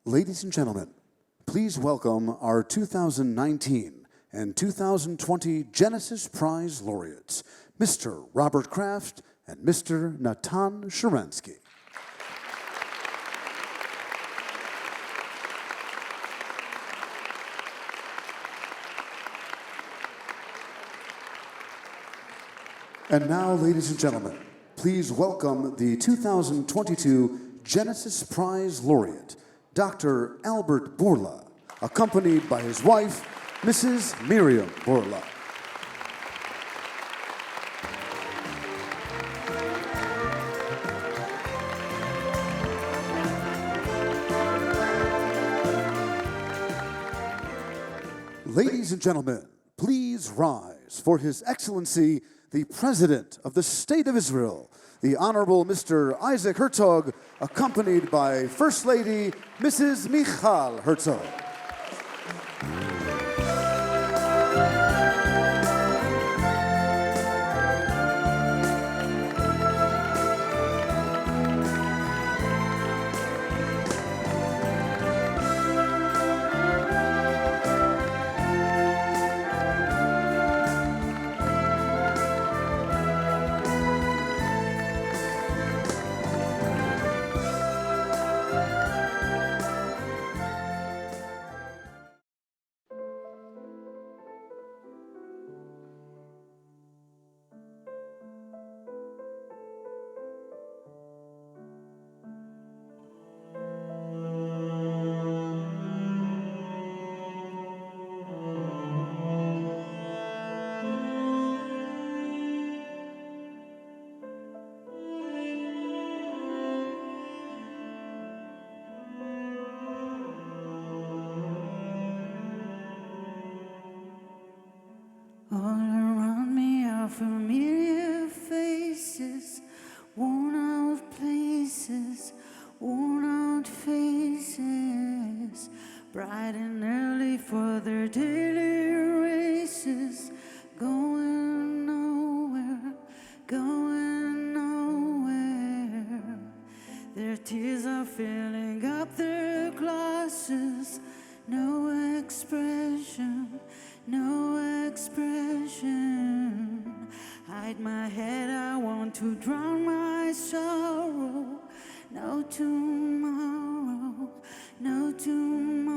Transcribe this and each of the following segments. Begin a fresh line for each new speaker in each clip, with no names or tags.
Ladies and gentlemen, please welcome our 2019 and 2020 Genesis Prize Laureates, Mr. Robert Kraft and Mr. Natan Sharansky. And now, ladies and gentlemen, please welcome the 2022 Genesis Prize Laureate, Dr. Albert Bourla, accompanied by his wife, Mrs. Miriam Bourla. Ladies and gentlemen, please rise for His Excellency, the President of the State of Israel, the Honorable Mr. Isaac Herzog, accompanied by First Lady Mrs. Michal Herzog.
All around me are familiar faces, worn out places, worn out faces, bright and early for their daily races, going nowhere, going nowhere. Their tears are filling up their glasses, no expression, no expression. Hide my head, I want to drown my sorrow. No tomorrow, no tomorrow.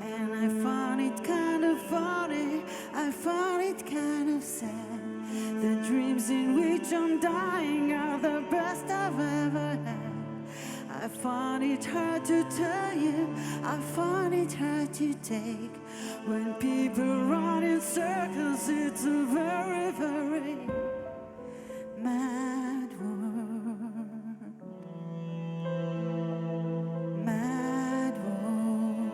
And I found it kind of funny, I found it kind of sad. The dreams in which I'm dying are the best I've ever had. I find it hard to tell you, I find it hard to take. When people run in circles, it's a very, very mad world. Mad world.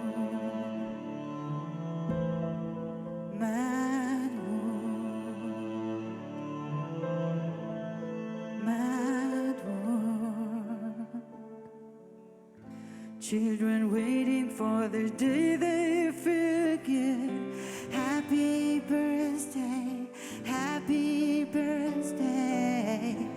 Mad world. Mad world. Children waiting for the day they forget. Happy birthday, happy birthday.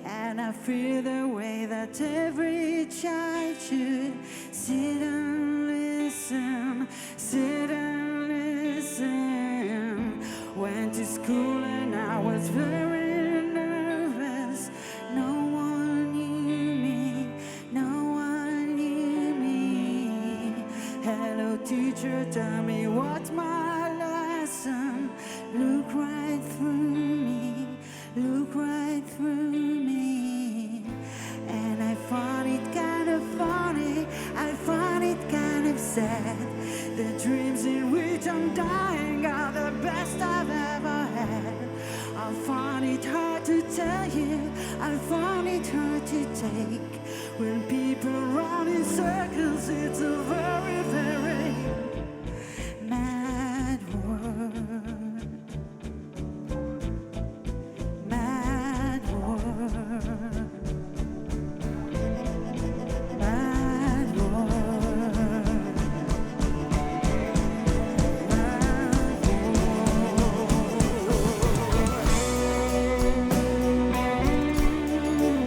And I feel the way that every child should sit and listen, sit and listen. Went to school and I was very nervous. No one knew me, no one knew me. Hello teacher, tell me what's my lesson. Look right through me, look right through me. And I find it kind of funny, I find it kind of sad. The dreams in which I'm dying are the best I've ever had. I find it hard to tell you, I find it hard to take. When people run in circles, it's a very, very mad world. Mad world. Mad world. Mad world.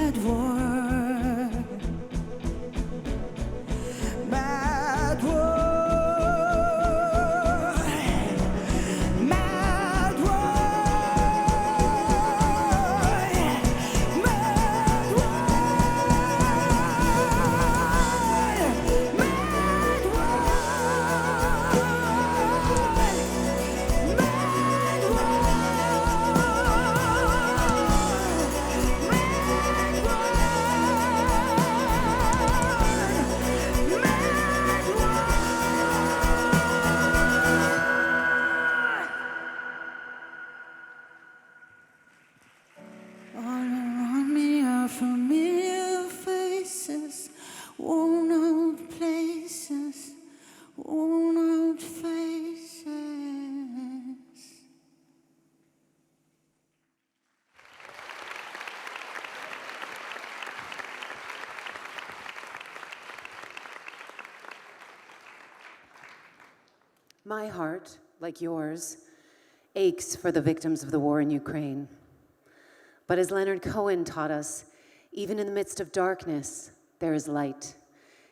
mad war. Mad war. Mad war. Mad war. Mad all around me are familiar faces, worn out places, worn out faces.
My heart, like yours, aches for the victims of the war in Ukraine. But as Leonard Cohen taught us, even in the midst of darkness, there is light.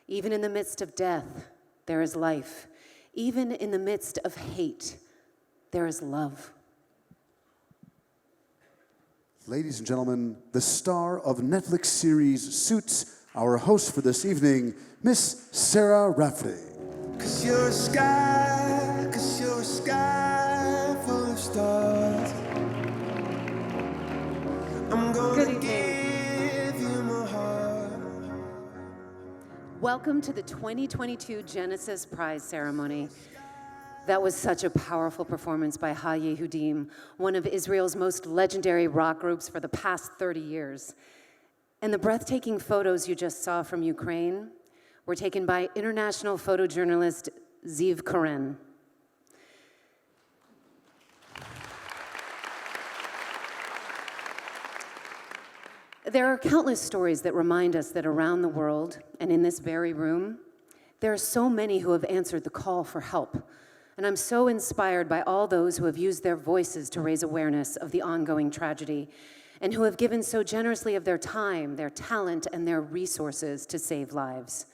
Even in the midst of death, there is life. Even in the midst of hate, there is love.
Ladies and gentlemen, the star of Netflix series Suits, our host for this evening, Miss Sarah Rafferty.
'Cause you're a sky, 'cause you're a sky full of stars. I'm
Good
gonna
evening.
give you my heart.
Welcome to the 2022 Genesis Prize ceremony. That was such a powerful performance by Ha Yehudim, one of Israel's most legendary rock groups for the past 30 years. And the breathtaking photos you just saw from Ukraine were taken by international photojournalist Ziv Koren. There are countless stories that remind us that around the world, and in this very room, there are so many who have answered the call for help. And I'm so inspired by all those who have used their voices to raise awareness of the ongoing tragedy, and who have given so generously of their time, their talent, and their resources to save lives.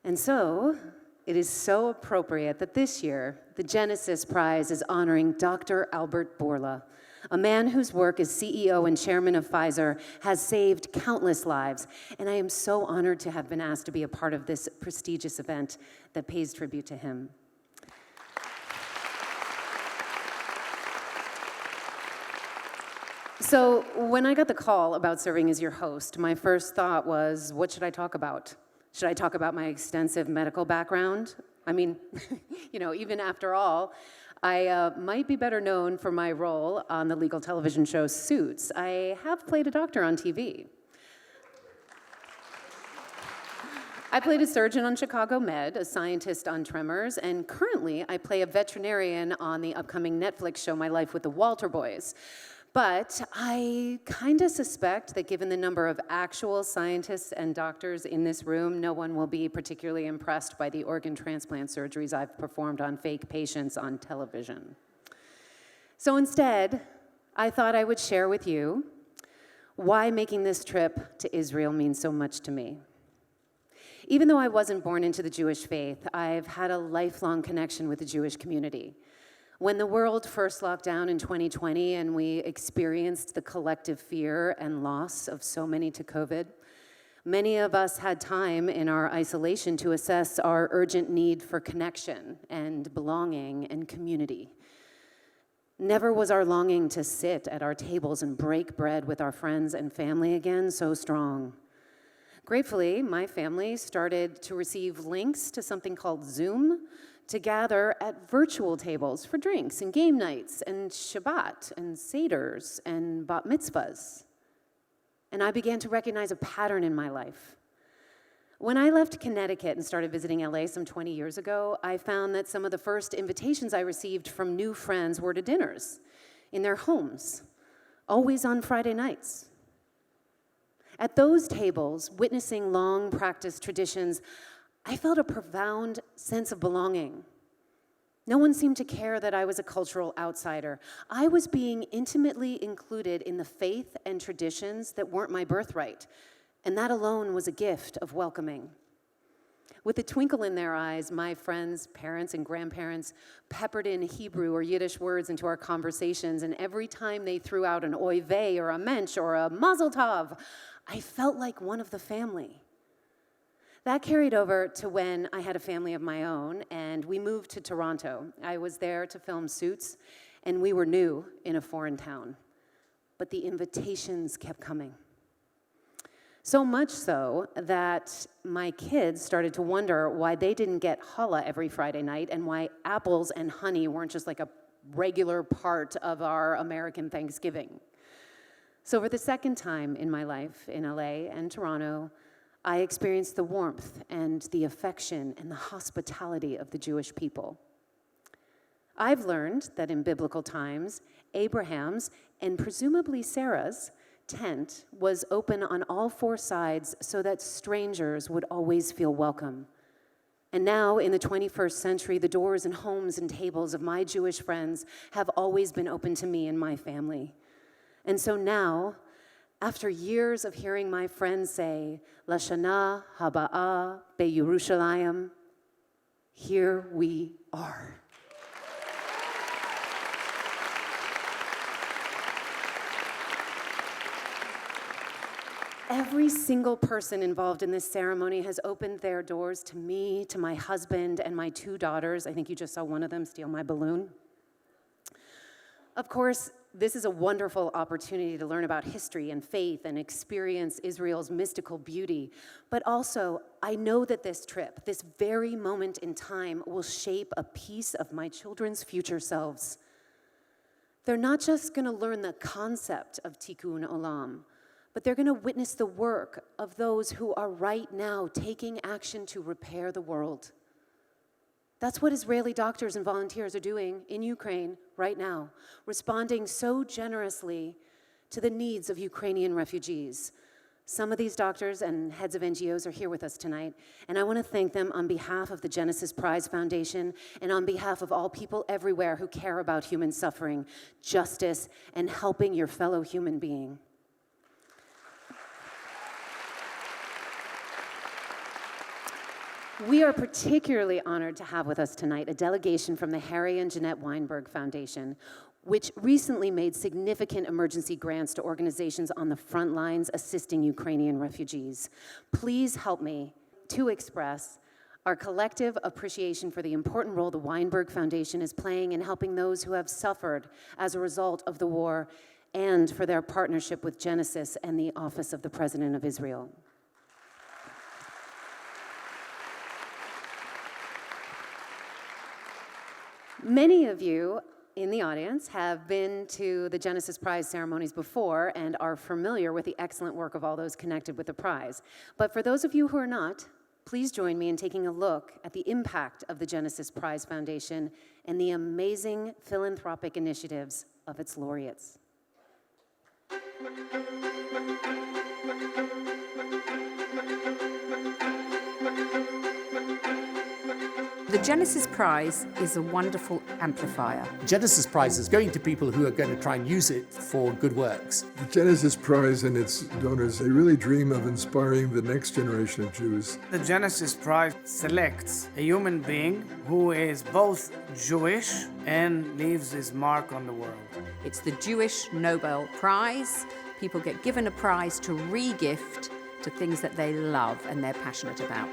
And so, it is so appropriate that this year, the Genesis Prize is honoring Dr. Albert Bourla, a man whose work as CEO and chairman of Pfizer has saved countless lives. And I am so honored to have been asked to be a part of this prestigious event that pays tribute to him. So when I got the call about serving as your host, my first thought was, what should I talk about? Should I talk about my extensive medical background? I mean, even after all, I might be better known for my role on the legal television show Suits. I have played a doctor on TV. I played a surgeon on Chicago Med, a scientist on Tremors, and currently I play a veterinarian on the upcoming Netflix show My Life with the Walter Boys. But I kind of suspect that given the number of actual scientists and doctors in this room, no one will be particularly impressed by the organ transplant surgeries I've performed on fake patients on television. So instead, I thought I would share with you why making this trip to Israel means so much to me. Even though I wasn't born into the Jewish faith, I've had a lifelong connection with the Jewish community. When the world first locked down in 2020 and we experienced the collective fear and loss of so many to COVID, many of us had time in our isolation to assess our urgent need for connection and belonging and community. Never was our longing to sit at our tables and break bread with our friends and family again so strong. Gratefully, my family started to receive links to something called Zoom to gather at virtual tables for drinks and game nights and Shabbat and Seders and bat mitzvahs. And I began to recognize a pattern in my life. When I left Connecticut and started visiting LA some 20 years ago, I found that some of the first invitations I received from new friends were to dinners in their homes, always on Friday nights. At those tables, witnessing long-practiced traditions, I felt a profound sense of belonging. No one seemed to care that I was a cultural outsider. I was being intimately included in the faith and traditions that weren't my birthright, and that alone was a gift of welcoming. With a twinkle in their eyes, my friends, parents, and grandparents peppered in Hebrew or Yiddish words into our conversations, and every time they threw out an oy vey or a mensch or a mazel tov, I felt like one of the family. That carried over to when I had a family of my own, and we moved to Toronto. I was there to film Suits, and we were new in a foreign town. But the invitations kept coming. So much so that my kids started to wonder why they didn't get challah every Friday night and why apples and honey weren't just like a regular part of our American Thanksgiving. So for the second time in my life in LA and Toronto, I experienced the warmth and the affection and the hospitality of the Jewish people. I've learned that in biblical times, Abraham's and presumably Sarah's tent was open on all four sides so that strangers would always feel welcome. And now, in the 21st century, the doors and homes and tables of my Jewish friends have always been open to me and my family. And so now, after years of hearing my friends say, Lashana Haba'ah Be'Yerushalayim, here we are. Every single person involved in this ceremony has opened their doors to me, to my husband, and my two daughters. I think you just saw one of them steal my balloon. Of course, this is a wonderful opportunity to learn about history and faith and experience Israel's mystical beauty. But also, I know that this trip, this very moment in time, will shape a piece of my children's future selves. They're not just going to learn the concept of tikkun olam, but they're going to witness the work of those who are right now taking action to repair the world. That's what Israeli doctors and volunteers are doing in Ukraine right now, responding so generously to the needs of Ukrainian refugees. Some of these doctors and heads of NGOs are here with us tonight, and I want to thank them on behalf of the Genesis Prize Foundation and on behalf of all people everywhere who care about human suffering, justice, and helping your fellow human being. We are particularly honored to have with us tonight a delegation from the Harry and Jeanette Weinberg Foundation, which recently made significant emergency grants to organizations on the front lines assisting Ukrainian refugees. Please help me to express our collective appreciation for the important role the Weinberg Foundation is playing in helping those who have suffered as a result of the war, and for their partnership with Genesis and the Office of the President of Israel. Many of you in the audience have been to the Genesis Prize ceremonies before and are familiar with the excellent work of all those connected with the prize. But for those of you who are not, please join me in taking a look at the impact of the Genesis Prize Foundation and the amazing philanthropic initiatives of its laureates.
The Genesis Prize is a wonderful amplifier.
Genesis Prize is going to people who are going to try and use it for good works.
The Genesis Prize and its donors, they really dream of inspiring the next generation of Jews.
The Genesis Prize selects a human being who is both Jewish and leaves his mark on the world.
It's the Jewish Nobel Prize. People get given a prize to re-gift to things that they love and they're passionate about.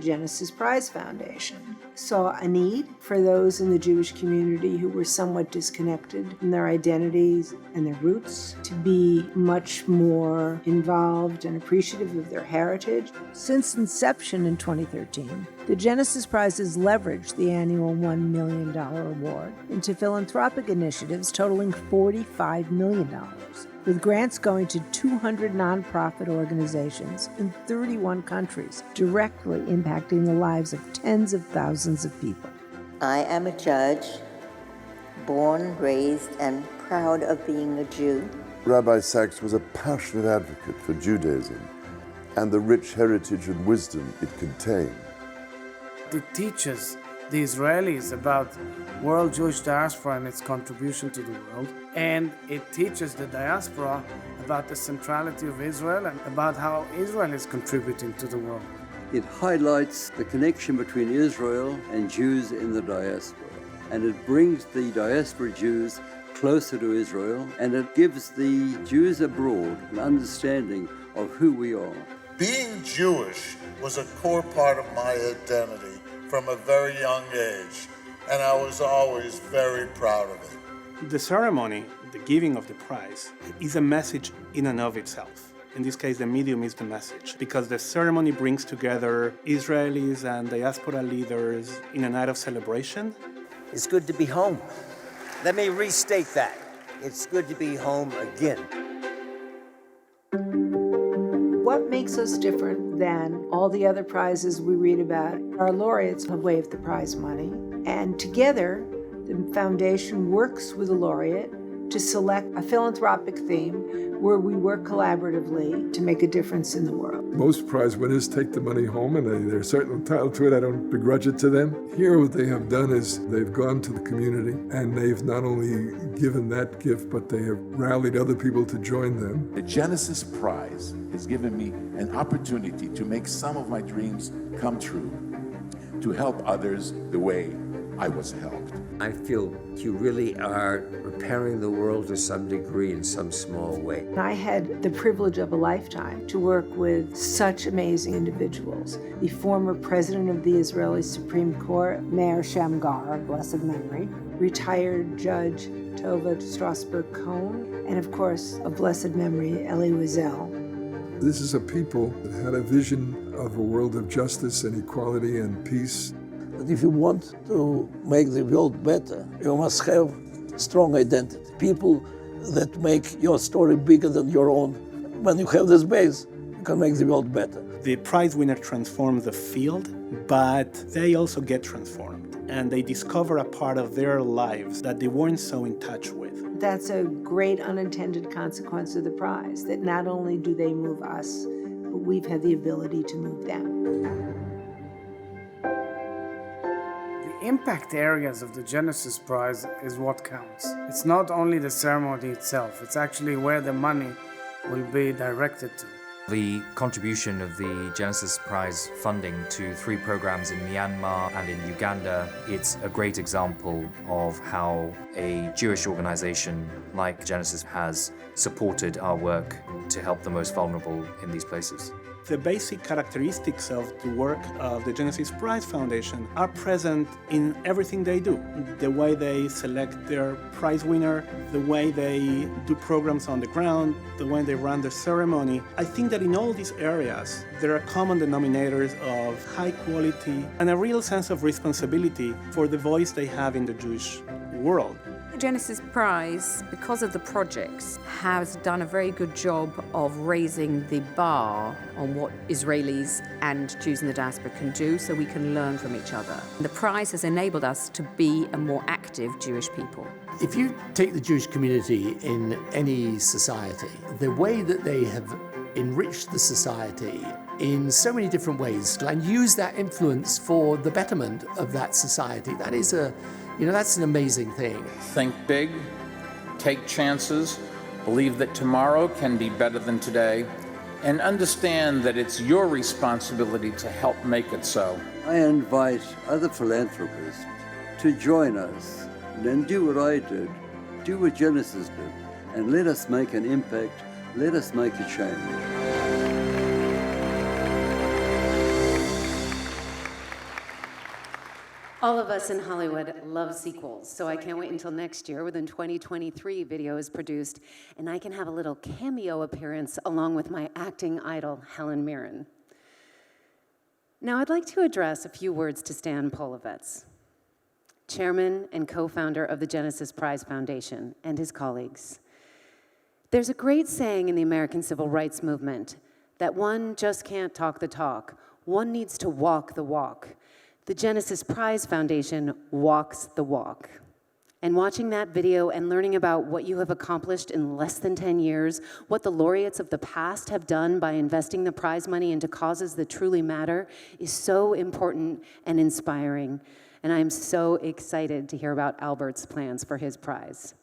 Genesis Prize Foundation saw a need for those in the Jewish community who were somewhat disconnected from their identities and their roots to be much more involved and appreciative of their heritage. Since inception in 2013, the Genesis Prize has leveraged the annual $1 million award into philanthropic initiatives totaling $45 million, with grants going to 200 nonprofit organizations in 31 countries, directly impacting the lives of tens of thousands of people.
I am a judge, born, raised, and proud of being a Jew.
Rabbi Sachs was a passionate advocate for Judaism and the rich heritage and wisdom it contained.
It teaches the Israelis about world Jewish diaspora and its contribution to the world, and it teaches the diaspora about the centrality of Israel and about how Israel is contributing to the world.
It highlights the connection between Israel and Jews in the diaspora, and it brings the diaspora Jews closer to Israel, and it gives the Jews abroad an understanding of who we are.
Being Jewish was a core part of my identity from a very young age, and I was always very proud of it.
The ceremony, the giving of the prize, is a message in and of itself. In this case, the medium is the message, because the ceremony brings together Israelis and diaspora leaders in a night of celebration.
It's good to be home. Let me restate that. It's good to be home again.
What makes us different than all the other prizes we read about? Our laureates have waived the prize money, and together the foundation works with the laureate to select a philanthropic theme where we work collaboratively to make a difference in the world.
Most prize winners take the money home and they're certainly entitled to it. I don't begrudge it to them. Here what they have done is they've gone to the community and they've not only given that gift, but they have rallied other people to join them.
The Genesis Prize has given me an opportunity to make some of my dreams come true, to help others the way I was helped.
I feel you really are repairing the world to some degree in some small way.
I had the privilege of a lifetime to work with such amazing individuals. The former president of the Israeli Supreme Court, Meir Shamgar, of blessed memory, retired Judge Tova Strasberg-Cohn, and of course, of blessed memory, Elie Wiesel.
This is a people that had a vision of a world of justice and equality and peace.
But if you want to make the world better, you must have strong identity. People that make your story bigger than your own. When you have this base, you can make the world better.
The prize winner transforms the field, but they also get transformed. And they discover a part of their lives that they weren't so in touch with.
That's a great unintended consequence of the prize, that not only do they move us, but we've had the ability to move them.
Impact areas of the Genesis Prize is what counts. It's not only the ceremony itself, it's actually where the money will be directed to.
The contribution of the Genesis Prize funding to 3 programs in Myanmar and in Uganda, it's a great example of how a Jewish organization like Genesis has supported our work to help the most vulnerable in these places.
The basic characteristics of the work of the Genesis Prize Foundation are present in everything they do. The way they select their prize winner, the way they do programs on the ground, the way they run the ceremony. I think that in all these areas, there are common denominators of high quality and a real sense of responsibility for the voice they have in the Jewish world.
The Genesis Prize, because of the projects, has done a very good job of raising the bar on what Israelis and Jews in the diaspora can do so we can learn from each other. The prize has enabled us to be a more active Jewish people.
If you take the Jewish community in any society, the way that they have enriched the society in so many different ways and use that influence for the betterment of that society, that is that's an amazing thing.
Think big, take chances, believe that tomorrow can be better than today, and understand that it's your responsibility to help make it so.
I invite other philanthropists to join us and do what I did, do what Genesis did, and let us make an impact, let us make a change.
All of us in Hollywood love sequels, so I can't wait until next year when the 2023 video is produced and I can have a little cameo appearance along with my acting idol, Helen Mirren. Now I'd like to address a few words to Stan Polovets, chairman and co-founder of the Genesis Prize Foundation, and his colleagues. There's a great saying in the American Civil Rights Movement that one just can't talk the talk, one needs to walk the walk. The Genesis Prize Foundation walks the walk. And watching that video and learning about what you have accomplished in less than 10 years, what the laureates of the past have done by investing the prize money into causes that truly matter, is so important and inspiring. And I'm so excited to hear about Albert's plans for his prize.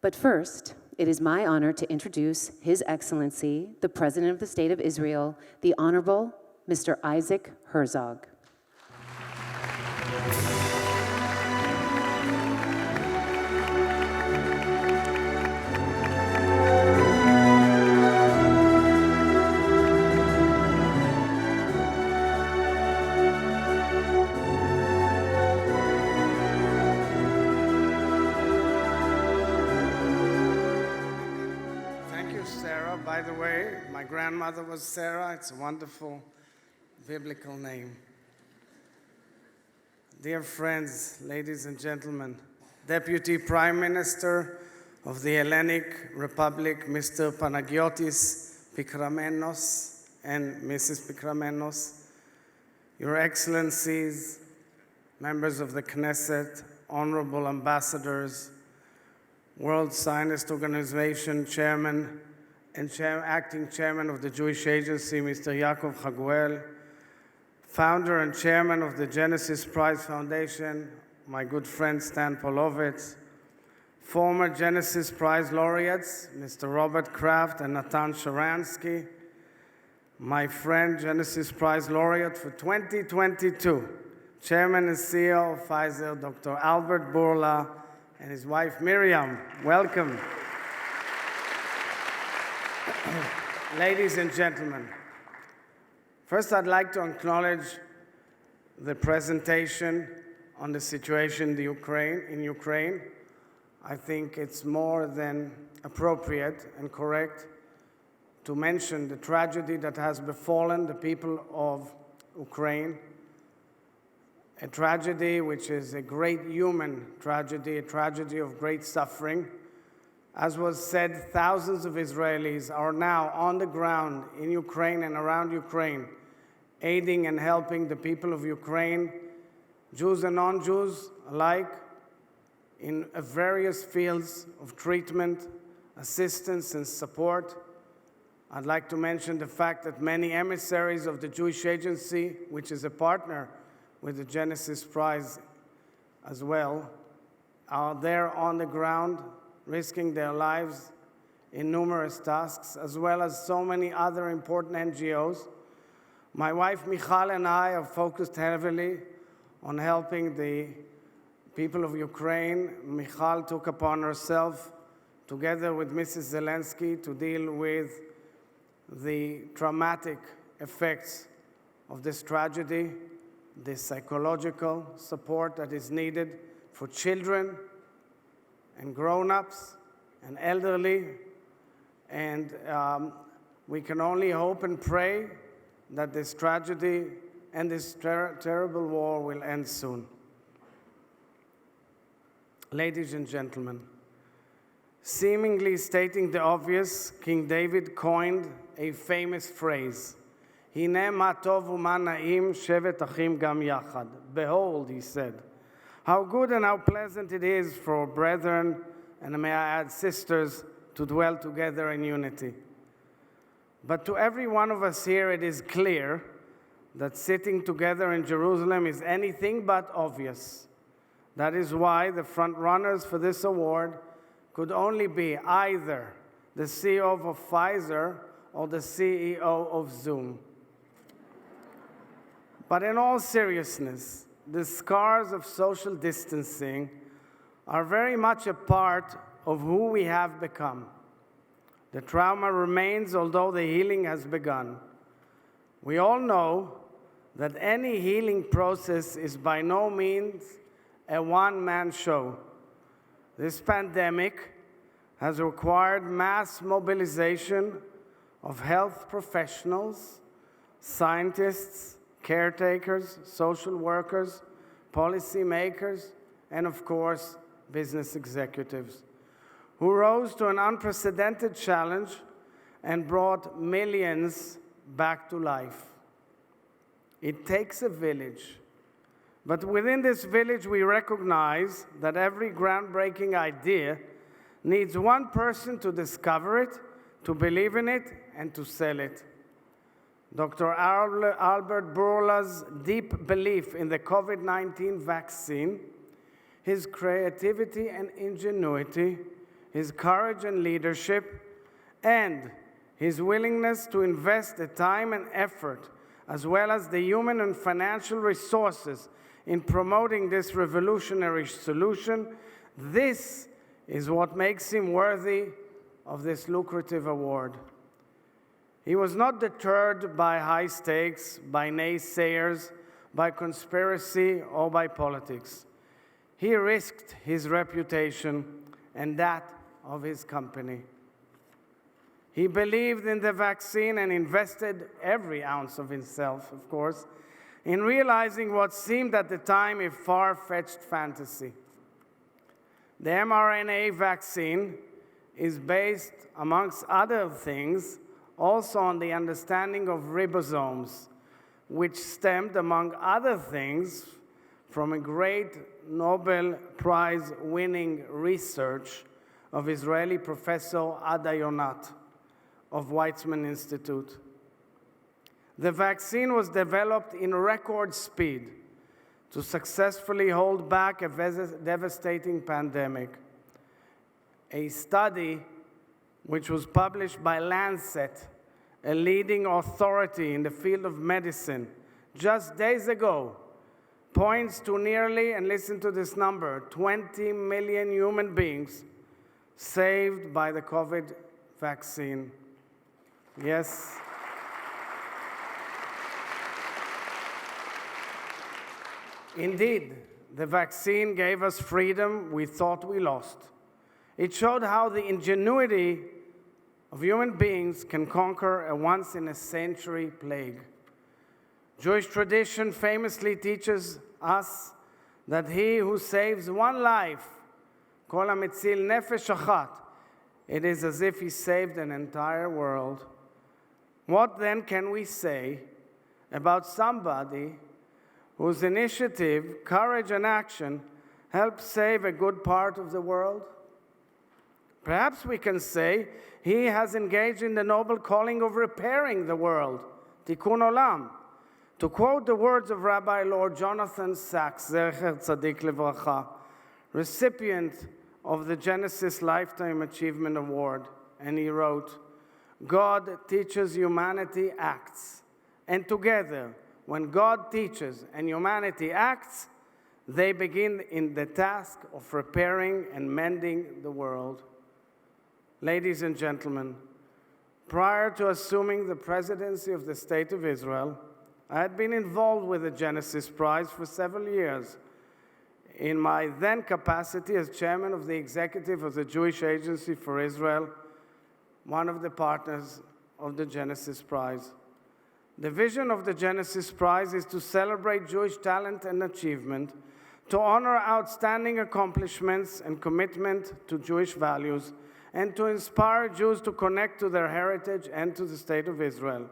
But first, it is my honor to introduce His Excellency, the President of the State of Israel, the Honorable Mr. Isaac Herzog.
Thank you, Sarah. By the way, my grandmother was Sarah. It's a wonderful biblical name. Dear friends, ladies and gentlemen, Deputy Prime Minister of the Hellenic Republic, Mr. Panagiotis Pikramenos and Mrs. Pikramenos, Your Excellencies, members of the Knesset, honorable ambassadors, World Zionist Organization Chairman and Acting Chairman of the Jewish Agency, Mr. Yaakov Haguel, Founder and Chairman of the Genesis Prize Foundation, my good friend Stan Polovitz, former Genesis Prize Laureates, Mr. Robert Kraft and Natan Sharansky, my friend Genesis Prize Laureate for 2022, Chairman and CEO of Pfizer, Dr. Albert Bourla, and his wife Miriam. Welcome. Ladies and gentlemen, first I'd like to acknowledge the presentation on the situation in Ukraine. I think it's more than appropriate and correct to mention the tragedy that has befallen the people of Ukraine, a tragedy which is a great human tragedy, a tragedy of great suffering. As was said, thousands of Israelis are now on the ground in Ukraine and around Ukraine, aiding and helping the people of Ukraine, Jews and non-Jews alike, in various fields of treatment, assistance, and support. I'd like to mention the fact that many emissaries of the Jewish Agency, which is a partner with the Genesis Prize as well, are there on the ground, risking their lives in numerous tasks, as well as so many other important NGOs. My wife Michal and I have focused heavily on helping the people of Ukraine. Michal took upon herself, together with Mrs. Zelensky, to deal with the traumatic effects of this tragedy, the psychological support that is needed for children and grown-ups and elderly. And we can only hope and pray that this tragedy and this terrible war will end soon. Ladies and gentlemen, seemingly stating the obvious, King David coined a famous phrase, "Hine ma tov u'ma na'im shevet achim gam yachad." Behold, he said, how good and how pleasant it is for brethren, and may I add sisters, to dwell together in unity. But to every one of us here, it is clear that sitting together in Jerusalem is anything but obvious. That is why the front runners for this award could only be either the CEO of Pfizer or the CEO of Zoom. But in all seriousness, the scars of social distancing are very much a part of who we have become. The trauma remains, although the healing has begun. We all know that any healing process is by no means a one-man show. This pandemic has required mass mobilization of health professionals, scientists, caretakers, social workers, policymakers, and of course, business executives, who rose to an unprecedented challenge and brought millions back to life. It takes a village But within this village, we recognize that every groundbreaking idea needs one person to discover it, to believe in it, and to sell it. Dr. Albert Bourla's deep belief in the COVID-19 vaccine, his creativity and ingenuity, his courage and leadership, and his willingness to invest the time and effort, as well as the human and financial resources in promoting this revolutionary solution, this is what makes him worthy of this lucrative award. He was not deterred by high stakes, by naysayers, by conspiracy, or by politics. He risked his reputation and that of his company. He believed in the vaccine and invested every ounce of himself, of course, in realizing what seemed at the time a far-fetched fantasy. The mRNA vaccine is based, amongst other things, also on the understanding of ribosomes, which stemmed, among other things, from a great Nobel Prize-winning research of Israeli professor Ada Yonat of Weizmann Institute. The vaccine was developed in record speed to successfully hold back a devastating pandemic. A study which was published by Lancet, a leading authority in the field of medicine, just days ago, points to nearly, and listen to this number, 20 million human beings saved by the COVID vaccine. Yes. Indeed, the vaccine gave us freedom we thought we lost. It showed how the ingenuity of human beings can conquer a once-in-a-century plague. Jewish tradition famously teaches us that he who saves one life, kol hametzil nefesh achat, it is as if he saved an entire world. What then can we say about somebody whose initiative, courage, and action helped save a good part of the world? Perhaps we can say he has engaged in the noble calling of repairing the world, tikkun olam. To quote the words of Rabbi Lord Jonathan Sachs, Zecher Tzadik Livracha, recipient of the Genesis Lifetime Achievement Award, and he wrote, God teaches humanity acts, and together, when God teaches and humanity acts, they begin in the task of repairing and mending the world. Ladies and gentlemen, prior to assuming the presidency of the State of Israel, I had been involved with the Genesis Prize for several years in my then capacity as chairman of the executive of the Jewish Agency for Israel, one of the partners of the Genesis Prize. The vision of the Genesis Prize is to celebrate Jewish talent and achievement, to honor outstanding accomplishments and commitment to Jewish values, and to inspire Jews to connect to their heritage and to the State of Israel.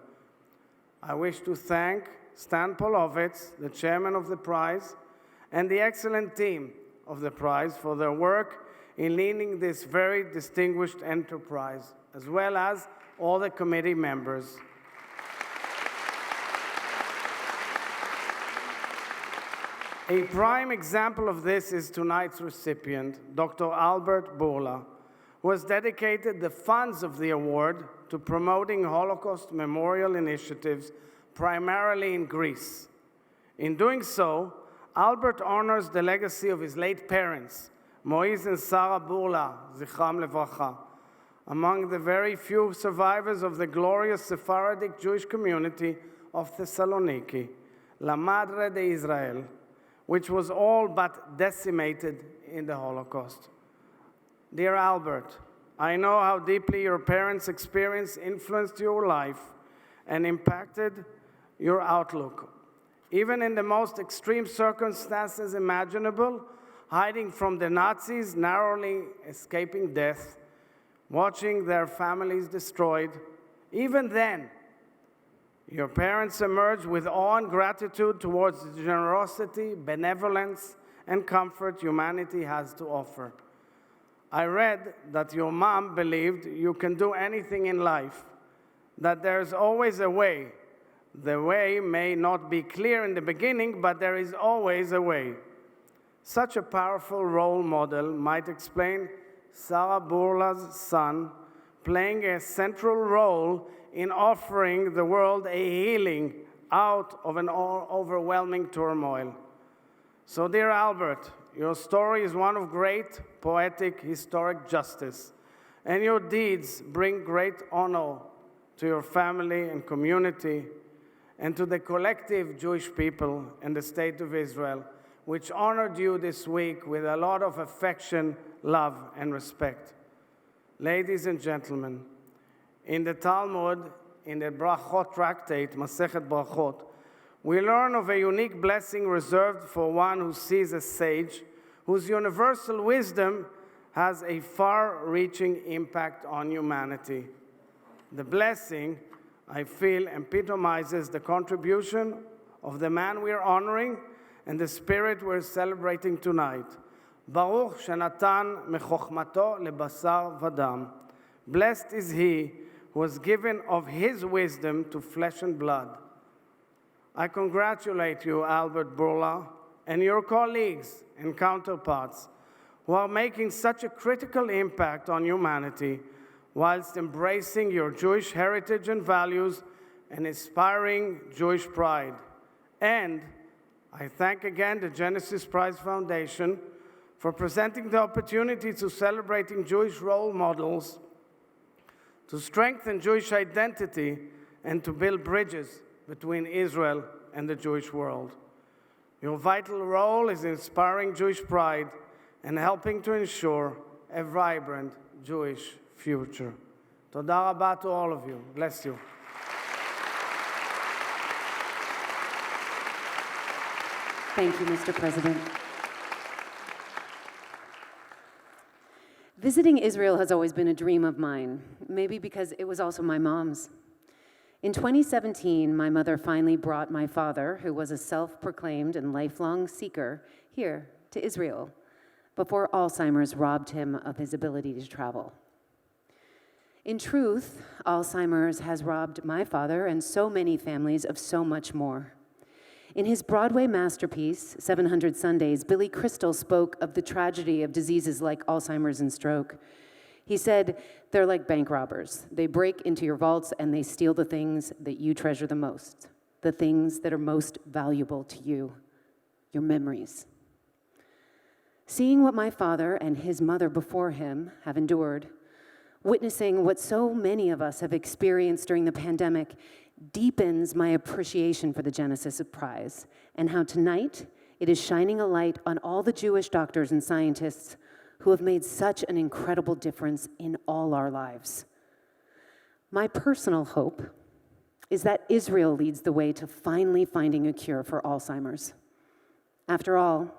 I wish to thank Stan Polovitz, the chairman of the prize, and the excellent team of the prize for their work in leading this very distinguished enterprise, as well as all the committee members. A prime example of this is tonight's recipient, Dr. Albert Bourla, who has dedicated the funds of the award to promoting Holocaust memorial initiatives, primarily in Greece. In doing so, Albert honors the legacy of his late parents, Moise and Sarah Bourla, Zichram Levracha, among the very few survivors of the glorious Sephardic Jewish community of Thessaloniki, La Madre de Israel, which was all but decimated in the Holocaust. Dear Albert, I know how deeply your parents' experience influenced your life and impacted your outlook. Even in the most extreme circumstances imaginable, hiding from the Nazis, narrowly escaping death, watching their families destroyed, even then, Your parents emerged with awe and gratitude towards the generosity, benevolence, and comfort humanity has to offer. I read that your mom believed you can do anything in life, that there's always a way. The way may not be clear in the beginning, but there is always a way. Such a powerful role model might explain Sarah Bourla's son playing a central role in offering the world a healing out of an overwhelming turmoil. So, dear Albert, your story is one of great poetic historic justice, and your deeds bring great honor to your family and community and to the collective Jewish people and the State of Israel, which honored you this week with a lot of affection, love, and respect. Ladies and gentlemen, in the Talmud, in the Brachot tractate, Masechet Brachot, we learn of a unique blessing reserved for one who sees a sage, whose universal wisdom has a far-reaching impact on humanity. The blessing, I feel, epitomizes the contribution of the man we're honoring and the spirit we're celebrating tonight. Baruch shenatan mechochmato lebasar vadam. Blessed is he who was given of his wisdom to flesh and blood. I congratulate you, Albert Bourla, and your colleagues and counterparts who are making such a critical impact on humanity whilst embracing your Jewish heritage and values and inspiring Jewish pride. And I thank again the Genesis Prize Foundation for presenting the opportunity to celebrating Jewish role models, to strengthen Jewish identity, and to build bridges between Israel and the Jewish world. Your vital role is inspiring Jewish pride and helping to ensure a vibrant Jewish future. Toda rabah to all of you. Bless you.
Thank you, Mr. President. Visiting Israel has always been a dream of mine, maybe because it was also my mom's. In 2017, my mother finally brought my father, who was a self-proclaimed and lifelong seeker, here to Israel, before Alzheimer's robbed him of his ability to travel. In truth, Alzheimer's has robbed my father and so many families of so much more. In his Broadway masterpiece, 700 Sundays, Billy Crystal spoke of the tragedy of diseases like Alzheimer's and stroke. He said, they're like bank robbers. They break into your vaults and they steal the things that you treasure the most, the things that are most valuable to you, your memories. Seeing what my father and his mother before him have endured, witnessing what so many of us have experienced during the pandemic, deepens my appreciation for the Genesis Prize and how tonight it is shining a light on all the Jewish doctors and scientists who have made such an incredible difference in all our lives. My personal hope is that Israel leads the way to finally finding a cure for Alzheimer's. After all,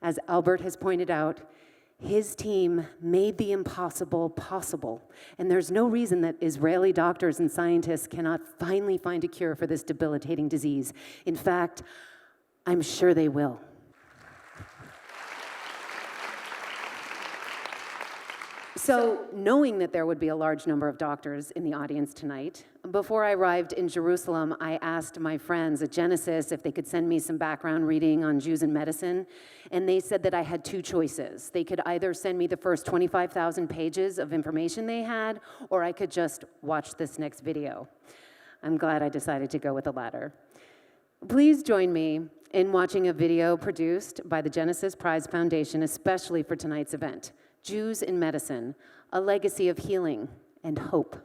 as Albert has pointed out, his team made the impossible possible, and there's no reason that Israeli doctors and scientists cannot finally find a cure for this debilitating disease. In fact, I'm sure they will. So, knowing that there would be a large number of doctors in the audience tonight, before I arrived in Jerusalem, I asked my friends at Genesis if they could send me some background reading on Jews and medicine, and they said that I had two choices. They could either send me the first 25,000 pages of information they had, or I could just watch this next video. I'm glad I decided to go with the latter. Please join me in watching a video produced by the Genesis Prize Foundation, especially for tonight's event. Jews in Medicine, a legacy of healing and hope.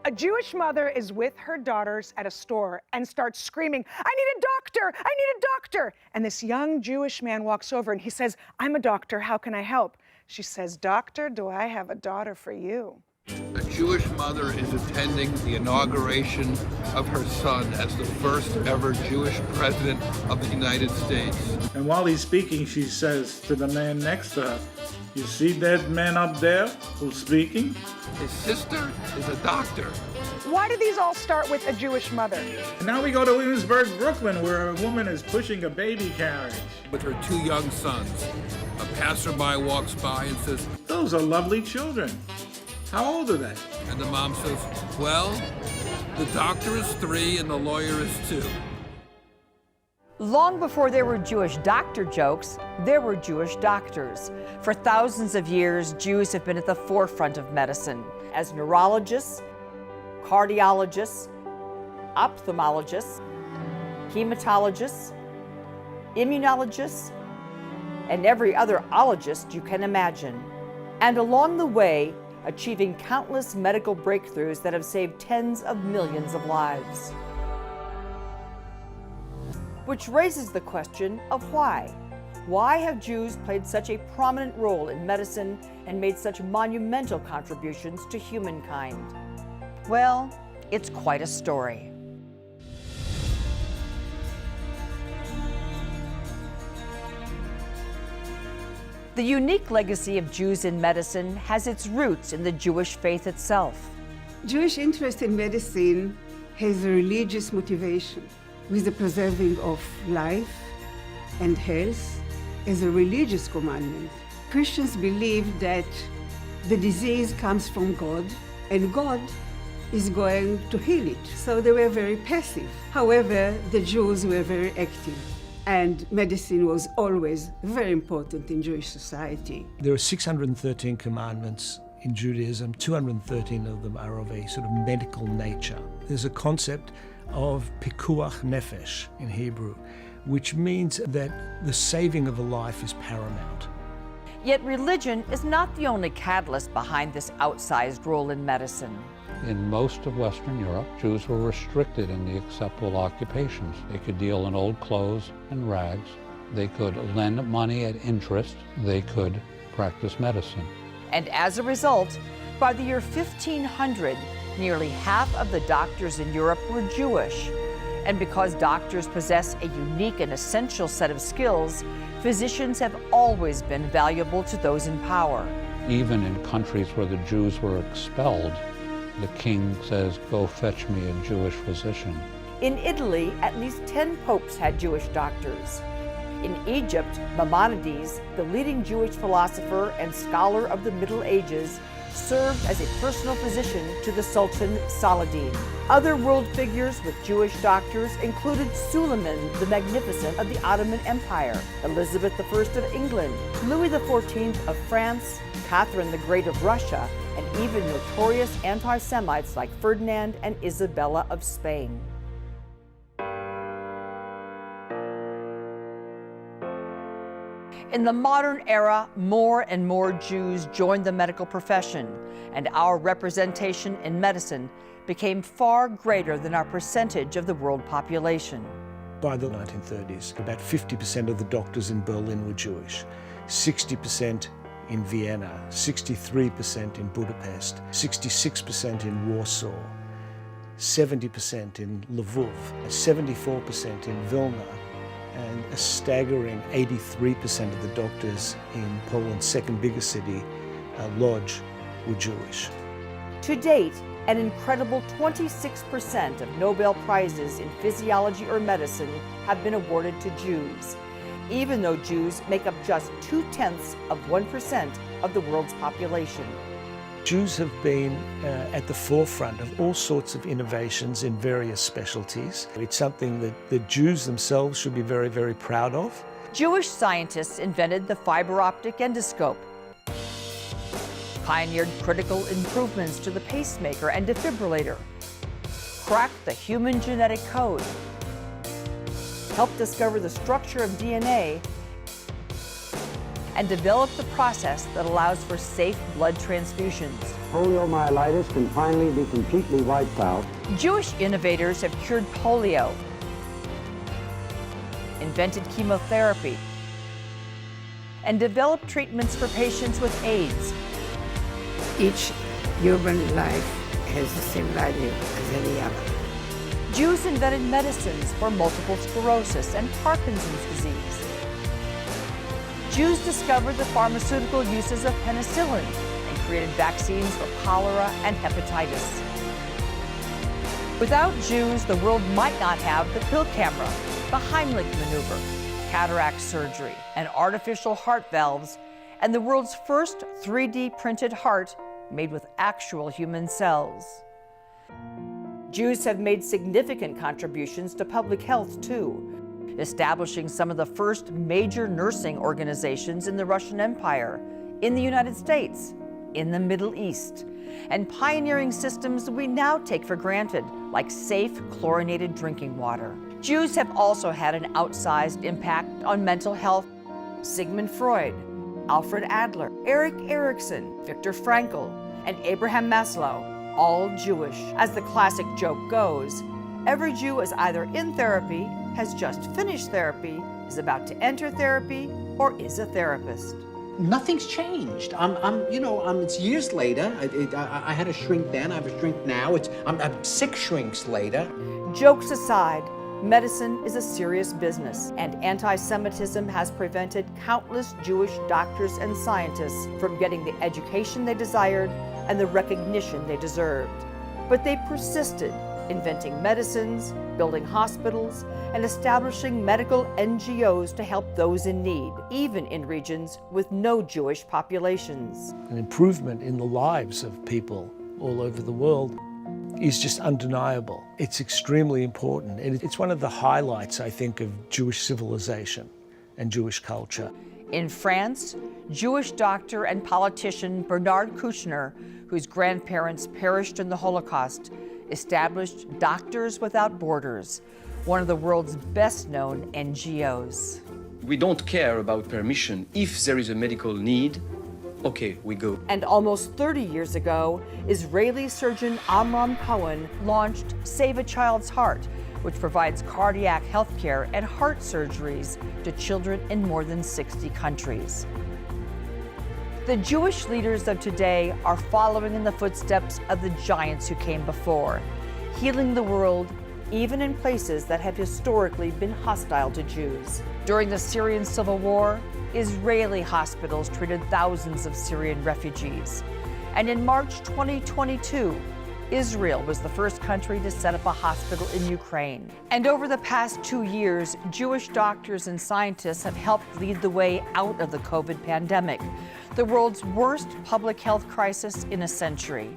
A Jewish mother is with her daughters at a store and starts screaming, "I need a doctor! I need a doctor!" And this young Jewish man walks over and he says, "I'm a doctor, how can I help?" She says, "Doctor, do I have a daughter for you?"
A Jewish mother is attending the inauguration of her son as the first ever Jewish president of the United States.
And while he's speaking, she says to the man next to her, "You see that man up there who's speaking?
His sister is a doctor."
Why do these all start with a Jewish mother?
And now we go to Williamsburg, Brooklyn, where a woman is pushing a baby carriage
with her 2 young sons. A passerby walks by and says,
"Those are lovely children. How old are they?"
And the mom says, "Well, the doctor is 3 and the lawyer is 2.
Long before there were Jewish doctor jokes, there were Jewish doctors. For thousands of years, Jews have been at the forefront of medicine as neurologists, cardiologists, ophthalmologists, hematologists, immunologists, and every other ologist you can imagine. And along the way, achieving countless medical breakthroughs that have saved tens of millions of lives. Which raises the question of why. Why have Jews played such a prominent role in medicine and made such monumental contributions to humankind? Well, it's quite a story. The unique legacy of Jews in medicine has its roots in the Jewish faith itself.
Jewish interest in medicine has a religious motivation, with the preserving of life and health as a religious commandment. Christians believe that the disease comes from God, and God is going to heal it. So they were very passive. However, the Jews were very active, and medicine was always very important in Jewish society.
There are 613 commandments in Judaism. 213 of them are of a sort of medical nature. There's a concept of pikuach nefesh in Hebrew, which means that the saving of a life is paramount.
Yet religion is not the only catalyst behind this outsized role in medicine.
In most of Western Europe, Jews were restricted in the acceptable occupations. They could deal in old clothes and rags. They could lend money at interest. They could practice medicine.
And as a result, by the year 1500, nearly half of the doctors in Europe were Jewish. And because doctors possess a unique and essential set of skills, physicians have always been valuable to those in power.
Even in countries where the Jews were expelled, the king says, "Go fetch me a Jewish physician."
In Italy, at least 10 popes had Jewish doctors. In Egypt, Maimonides, the leading Jewish philosopher and scholar of the Middle Ages, served as a personal physician to the Sultan Saladin. Other world figures with Jewish doctors included Suleiman the Magnificent of the Ottoman Empire, Elizabeth I of England, Louis XIV of France, Catherine the Great of Russia, and even notorious anti-Semites like Ferdinand and Isabella of Spain. In the modern era, more and more Jews joined the medical profession, and our representation in medicine became far greater than our percentage of the world population.
By the 1930s, about 50% of the doctors in Berlin were Jewish, 60% in Vienna, 63% in Budapest, 66% in Warsaw, 70% in Lvov, 74% in Vilna, and a staggering 83% of the doctors in Poland's second biggest city, Lodz, were Jewish.
To date, an incredible 26% of Nobel Prizes in physiology or medicine have been awarded to Jews, even though Jews make up just 0.2% of the world's population.
Jews have been at the forefront of all sorts of innovations in various specialties. It's something that the Jews themselves should be very, very proud of.
Jewish scientists invented the fiber optic endoscope, pioneered critical improvements to the pacemaker and defibrillator, cracked the human genetic code, helped discover the structure of DNA, and developed the process that allows for safe blood transfusions.
Poliomyelitis can finally be completely wiped out.
Jewish innovators have cured polio, invented chemotherapy, and developed treatments for patients with AIDS.
Each
Human life has the same value as any other.
Jews invented medicines for multiple sclerosis and Parkinson's disease. Jews discovered the pharmaceutical uses of penicillin and created vaccines for cholera and hepatitis. Without Jews, the world might not have the pill camera, the Heimlich maneuver, cataract surgery, and artificial heart valves, and the world's first 3D printed heart made with actual human cells. Jews have made significant contributions to public health, too, establishing some of the first major nursing organizations in the Russian Empire, in the United States, in the Middle East, and pioneering systems we now take for granted, like safe, chlorinated drinking water. Jews have also had an outsized impact on mental health. Sigmund Freud, Alfred Adler, Erik Erikson, Viktor Frankl, and Abraham Maslow, all Jewish. As the classic joke goes, every Jew is either in therapy, has just finished therapy, is about to enter therapy, or is a therapist.
Nothing's changed. It's years later. I had a shrink then, I have a shrink now. I'm 6 shrinks later.
Jokes aside, medicine is a serious business, and anti-Semitism has prevented countless Jewish doctors and scientists from getting the education they desired and the recognition they deserved. But they persisted, inventing medicines, building hospitals, and establishing medical NGOs to help those in need, even in regions with no Jewish populations.
An improvement in the lives of people all over the world is just undeniable. It's extremely important, and it's one of the highlights, I think, of Jewish civilization and Jewish culture.
In France, Jewish doctor and politician Bernard Kouchner, whose grandparents perished in the Holocaust, established Doctors Without Borders, one of the world's best-known NGOs.
We don't care about permission. If there is a medical need, okay, we go.
And almost 30 years ago, Israeli surgeon Amram Cohen launched Save a Child's Heart, which provides cardiac health care and heart surgeries to children in more than 60 countries. The Jewish leaders of today are following in the footsteps of the giants who came before, healing the world even in places that have historically been hostile to Jews. During the Syrian civil war, Israeli hospitals treated thousands of Syrian refugees. And in March 2022, Israel was the first country to set up a hospital in Ukraine. And over the past 2 years, Jewish doctors and scientists have helped lead the way out of the COVID pandemic, the world's worst public health crisis in a century.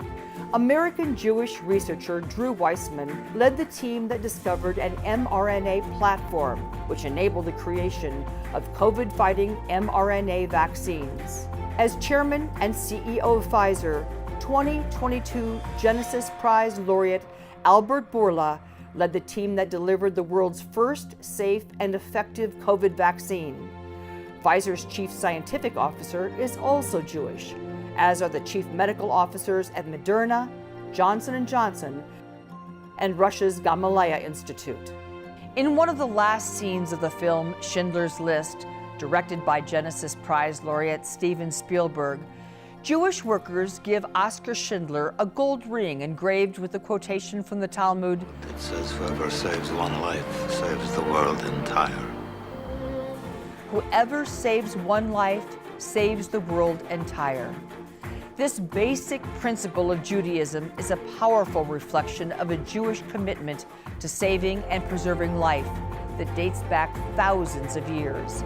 American Jewish researcher Drew Weissman led the team that discovered an mRNA platform, which enabled the creation of COVID-fighting mRNA vaccines. As chairman and CEO of Pfizer, 2022 Genesis Prize Laureate Albert Bourla led the team that delivered the world's first safe and effective COVID vaccine. Pfizer's chief scientific officer is also Jewish, as are the chief medical officers at Moderna, Johnson & Johnson, and Russia's Gamaleya Institute. In one of the last scenes of the film Schindler's List, directed by Genesis Prize Laureate Steven Spielberg, Jewish workers give Oskar Schindler a gold ring engraved with the quotation from the Talmud,
It says, whoever saves one life saves the world entire.
"Whoever saves one life saves the world entire." This basic principle of Judaism is a powerful reflection of a Jewish commitment to saving and preserving life that dates back thousands of years.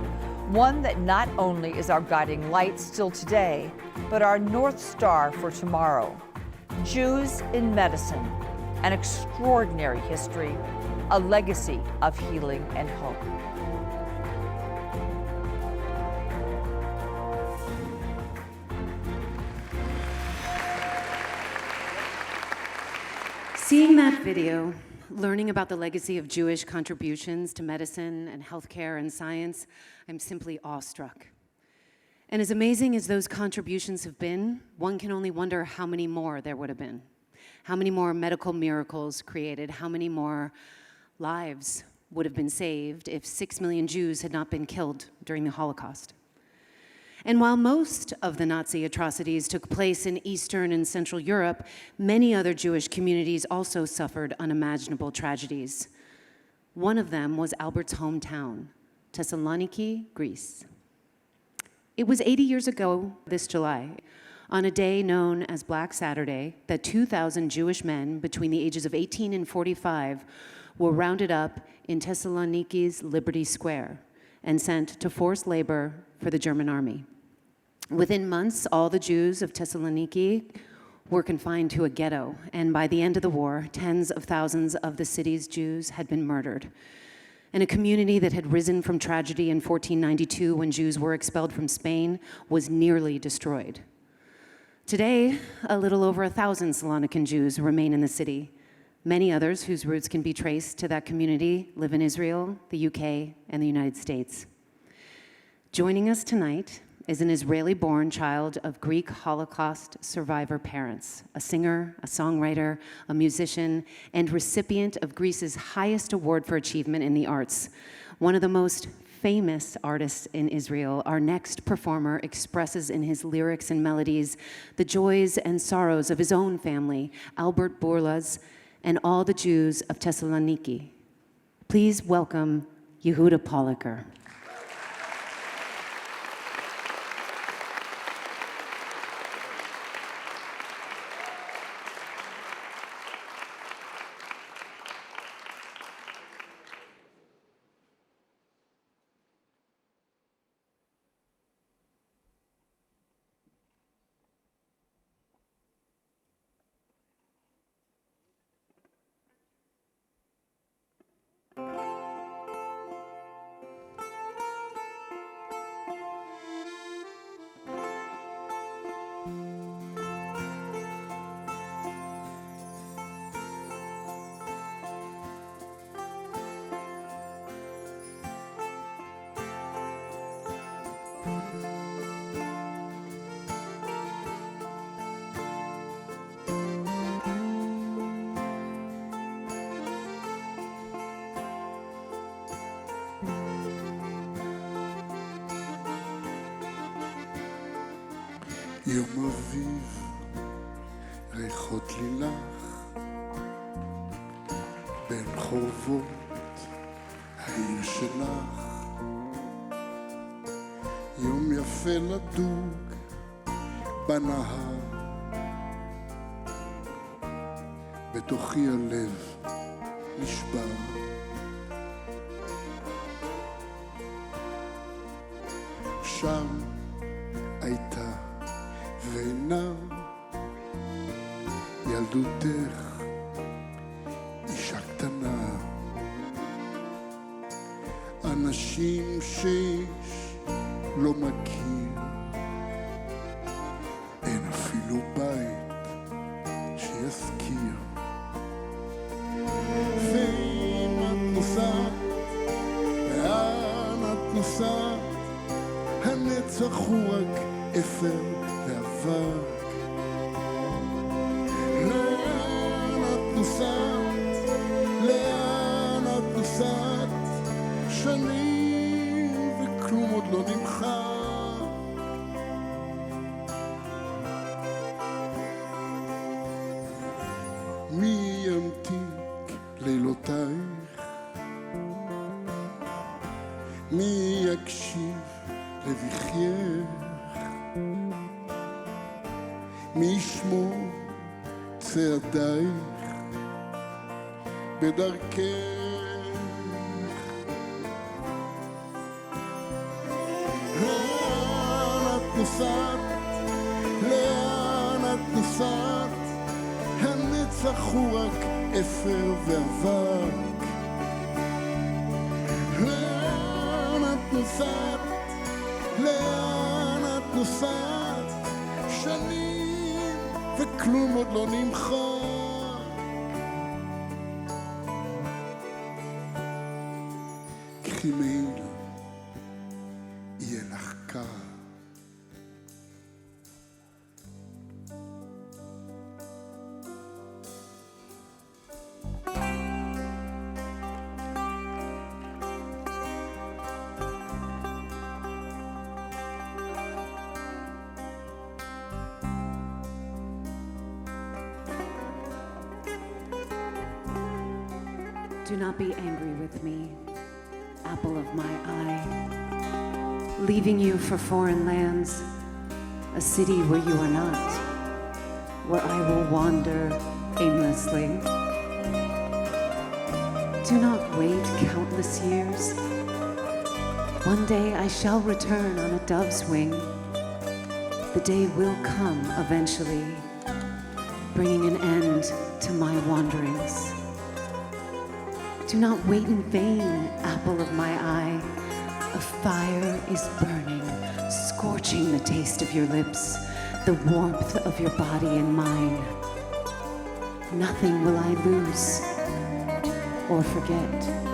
One that not only is our guiding light still today, but our North Star for tomorrow. Jews in medicine, an extraordinary history, a legacy of healing and hope.
Seeing that video, learning about the legacy of Jewish contributions to medicine and healthcare and science, I'm simply awestruck. And as amazing as those contributions have been, one can only wonder how many more there would have been. How many more medical miracles created, how many more lives would have been saved if 6 million Jews had not been killed during the Holocaust. And while most of the Nazi atrocities took place in Eastern and Central Europe, many other Jewish communities also suffered unimaginable tragedies. One of them was Albert's hometown, Thessaloniki, Greece. It was 80 years ago this July, on a day known as Black Saturday, that 2,000 Jewish men between the ages of 18 and 45 were rounded up in Thessaloniki's Liberty Square and sent to forced labor for the German army. Within months, all the Jews of Thessaloniki were confined to a ghetto, and by the end of the war, tens of thousands of the city's Jews had been murdered. And a community that had risen from tragedy in 1492 when Jews were expelled from Spain was nearly destroyed. Today, a little over 1,000 Salonican Jews remain in the city. Many others whose roots can be traced to that community live in Israel, the UK, and the United States. Joining us tonight is an Israeli-born child of Greek Holocaust survivor parents, a singer, a songwriter, a musician, and recipient of Greece's highest award for achievement in the arts. One of the most famous artists in Israel, our next performer expresses in his lyrics and melodies the joys and sorrows of his own family, Albert Bourla's, and all the Jews of Thessaloniki. Please welcome Yehuda Poliker.
יום אביב, ריחות לילך, בין חורבות העיר שלך. יום יפה לדוג בנהר, בתוכי הלב נשבר. שם הייתה ואינה ילדותך, אישה קטנה. אנשים שיש לא מכיר, אין אפילו בית שיזכיר. ואם את נוסעת, לאן את נוסעת? הנצח הוא רק אפר ואבק. לאן את נוסעת? לאן את נוסעת? שנים וכלום עוד לא נמחק. מי ימתיק לילותייך? מי יקשיב לבכייך? מי ישמור צעדייך בדרכך? לאן את נוסעת? לאן את נוסעת? הנצח הוא רק אפר ואבק. לאן את נוסעת? לאן את נוסעת? שנים וכלום עוד לא נמחק. קחי מעיל, יהיה לך קר.
Do not be angry with me, apple of my eye, leaving you for foreign lands, a city where you are not, where I will wander aimlessly. Do not wait countless years. One day I shall return on a dove's wing. The day will come eventually, bringing an end to my wanderings. Do not wait in vain, apple of my eye. A fire is burning, scorching the taste of your lips, the warmth of your body and mine. Nothing will I lose or forget.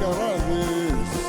Polaris.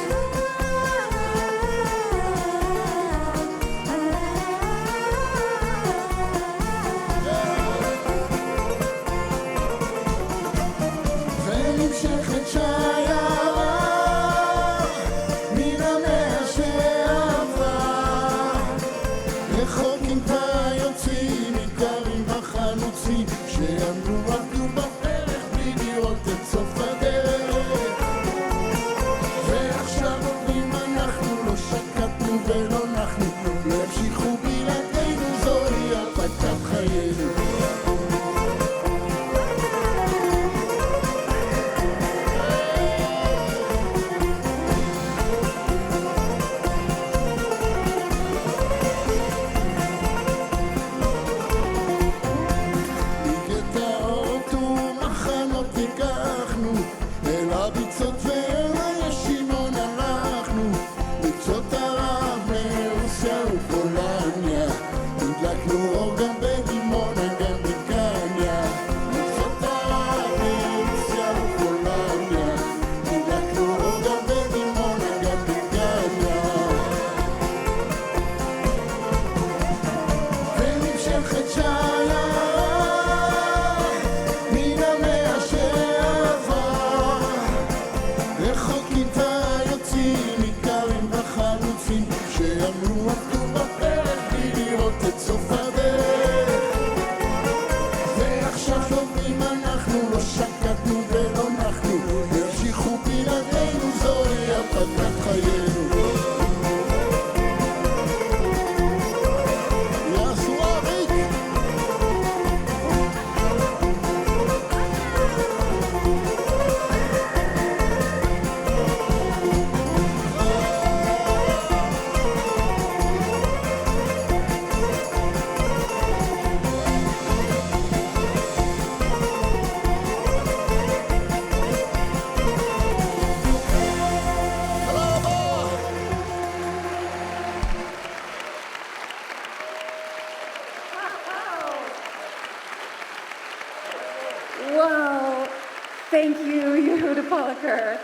Thank you, Yehuda Poliker.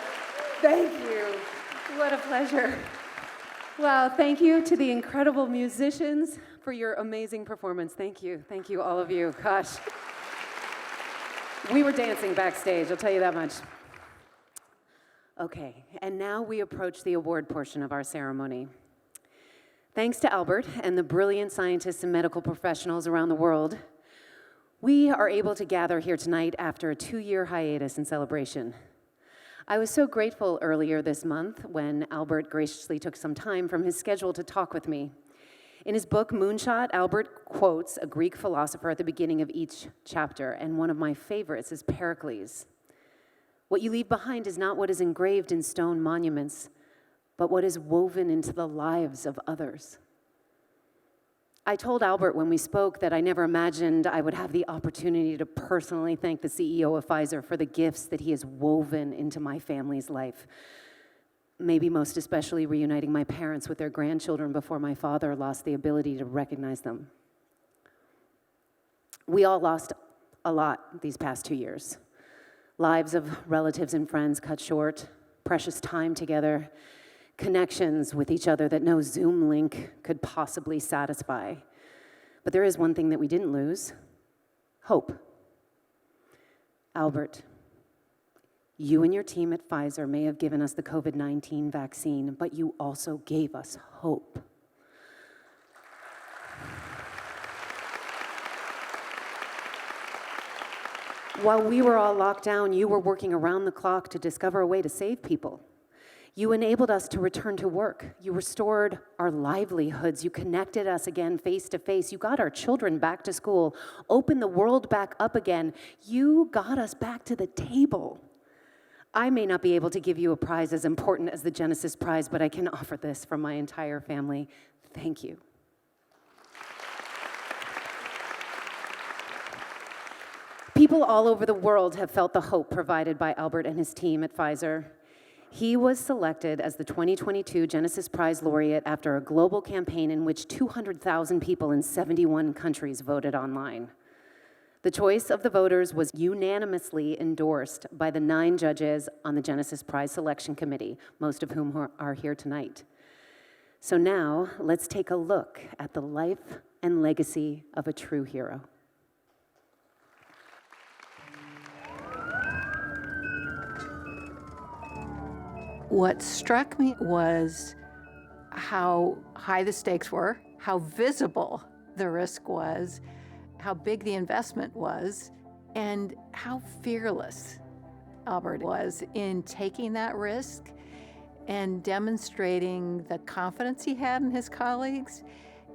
Thank you. What a pleasure. Wow, thank you to the incredible musicians for your amazing performance. Thank you. Thank you, all of you. Gosh. We were dancing backstage, I'll tell you that much. Okay, and now we approach the award portion of our ceremony. Thanks to Albert and the brilliant scientists and medical professionals around the world, we are able to gather here tonight after a 2-year hiatus and celebration. I was so grateful earlier this month when Albert graciously took some time from his schedule to talk with me. In his book, Moonshot, Albert quotes a Greek philosopher at the beginning of each chapter, and one of my favorites is Pericles. What you leave behind is not what is engraved in stone monuments, but what is woven into the lives of others. I told Albert when we spoke that I never imagined I would have the opportunity to personally thank the CEO of Pfizer for the gifts that he has woven into my family's life. Maybe most especially reuniting my parents with their grandchildren before my father lost the ability to recognize them. We all lost a lot these past 2 years. Lives of relatives and friends cut short, precious time together, connections with each other that no Zoom link could possibly satisfy. But there is one thing that we didn't lose: hope. Albert, you and your team at Pfizer may have given us the COVID-19 vaccine, but you also gave us hope. While we were all locked down, you were working around the clock to discover a way to save people. You enabled us to return to work. You restored our livelihoods. You connected us again face to face. You got our children back to school, opened the world back up again. You got us back to the table. I may not be able to give you a prize as important as the Genesis Prize, but I can offer this from my entire family. Thank you. People all over the world have felt the hope provided by Albert and his team at Pfizer. He was selected as the 2022 Genesis Prize Laureate after a global campaign in which 200,000 people in 71 countries voted online. The choice of the voters was unanimously endorsed by the 9 judges on the Genesis Prize Selection Committee, most of whom are here tonight. So now, let's take a look at the life and legacy of a true hero.
What struck me was how high the stakes were, how visible the risk was, how big the investment was, and how fearless Albert was in taking that risk and demonstrating the confidence he had in his colleagues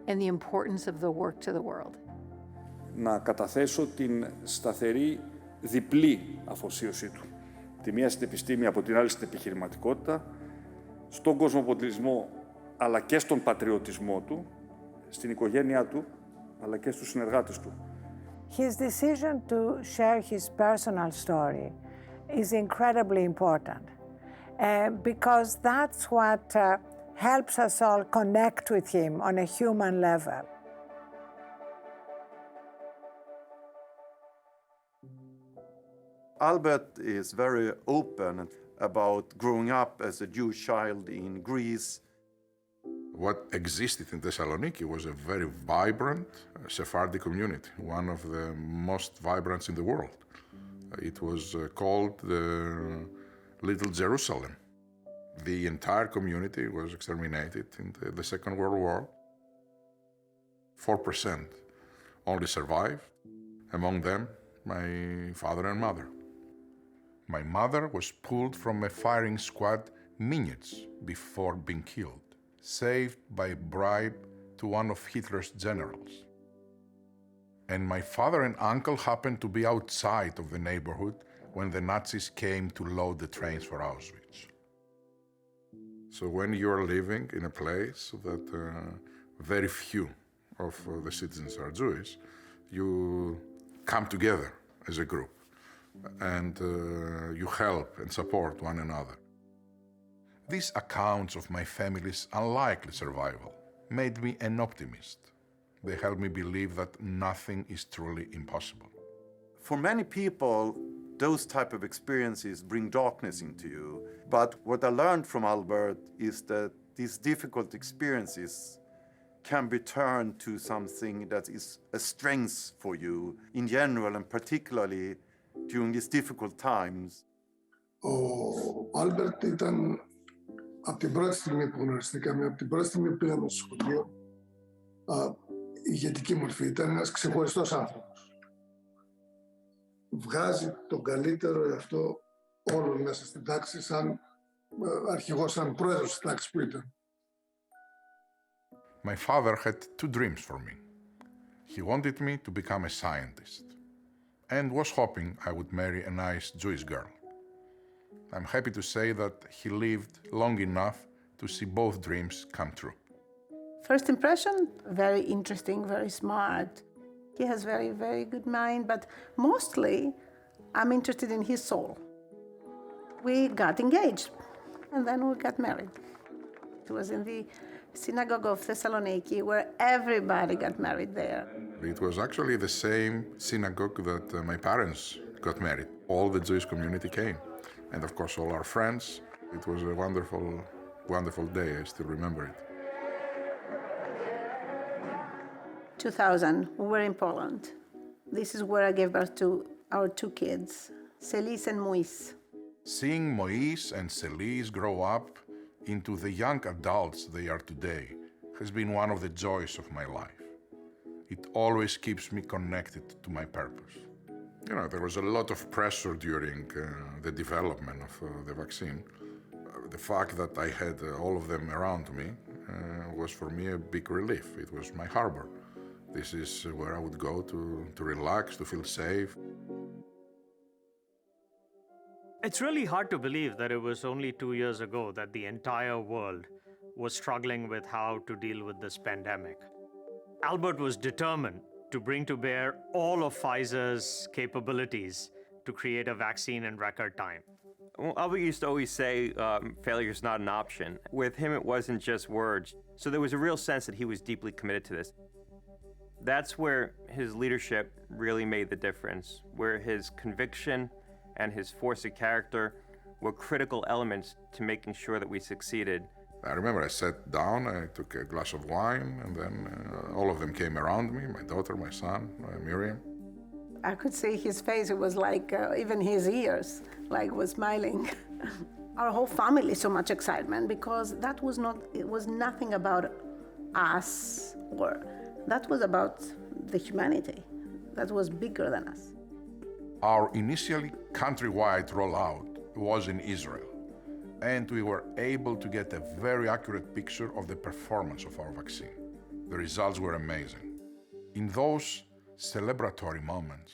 and the importance of the work to the world.
Να καταθέσω την σταθερή διπλή αφοσίωσή του. Τη μία στην επιστήμη, από την άλλη στην επιχειρηματικότητα, στον κοσμοπολιτισμό αλλά και στον πατριωτισμό του, στην οικογένειά του αλλά και στους συνεργάτες του.
His decision to share his personal story is incredibly important because that's what helps us all connect with him on a human level.
Albert is very open about growing up as a Jewish child in Greece.
What existed in Thessaloniki was a very vibrant Sephardi community, one of the most vibrant in the world. It was called the Little Jerusalem. The entire community was exterminated in the Second World War. 4% only survived, among them my father and mother. My mother was pulled from a firing squad minutes before being killed, saved by a bribe to one of Hitler's generals. And my father and uncle happened to be outside of the neighborhood when the Nazis came to load the trains for Auschwitz. So when you're living in a place that very few of the citizens are Jewish, you come together as a group and you help and support one another. These accounts of my family's unlikely survival made me an optimist. They helped me believe that nothing is truly impossible.
For many people, those type of experiences bring darkness into you. But what I learned from Albert is that these difficult experiences can be turned to something that is a strength for you in general and particularly during these difficult times.
Ο Άλμπερτ ήταν από την πρώτη στιγμή που γνωριστήκαμε, από την πρώτη στιγμή που πήγαμε στο σχολείο, ηγετική μορφή. Ήταν ένας ξεχωριστός άνθρωπος. Βγάζει τον καλύτερο εαυτό όλων μέσα στην τάξη, σαν αρχηγός, σαν πρόεδρος της τάξης που ήταν.
My father had two dreams for me. He wanted me to become a scientist and was hoping I would marry a nice Jewish girl. I'm happy to say that he lived long enough to see both dreams come true.
First impression, very interesting, very smart. He has very, very good mind, but mostly I'm interested in his soul. We got engaged and then we got married. It was in the synagogue of Thessaloniki where everybody got married there.
It was actually the same synagogue that my parents got married. All the Jewish community came. And of course, all our friends. It was a wonderful, wonderful day. I still remember it.
2000, we were in Poland. This is where I gave birth to our two kids, Celis and Mois.
Seeing Mois and Celis grow up into the young adults they are today has been one of the joys of my life. It always keeps me connected to my purpose. You know, there was a lot of pressure during the development of the vaccine. The fact that I had all of them around me was for me a big relief. It was my harbor. This is where I would go to relax, to feel safe.
It's really hard to believe that it was only 2 years ago that the entire world was struggling with how to deal with this pandemic. Albert was determined to bring to bear all of Pfizer's capabilities to create a vaccine in record time.
Well, Albert used to always say failure is not an option. With him, it wasn't just words. So there was a real sense that he was deeply committed to this. That's where his leadership really made the difference, where his conviction and his force of character were critical elements to making sure that we succeeded.
I remember I sat down, I took a glass of wine, and then all of them came around me, my daughter, my son, Miriam.
I could see his face, it was like, even his ears, like was smiling. Our whole family, so much excitement, because it was nothing about us, or that was about the humanity. That was bigger than us.
Our initially countrywide rollout was in Israel, and we were able to get a very accurate picture of the performance of our vaccine. The results were amazing. In those celebratory moments,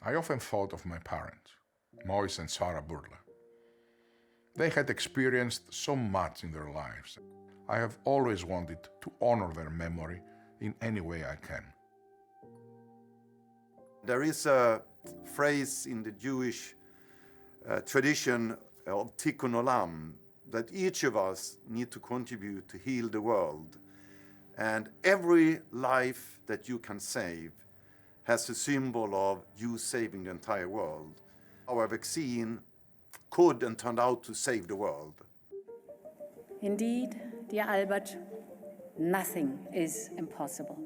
I often thought of my parents, Mois and Sarah Bourla. They had experienced so much in their lives. I have always wanted to honor their memory in any way I can.
There is a phrase in the Jewish tradition of tikkun olam that each of us need to contribute to heal the world. And every life that you can save has a symbol of you saving the entire world. Our vaccine could and turned out to save the world.
Indeed, dear Albert, nothing is impossible.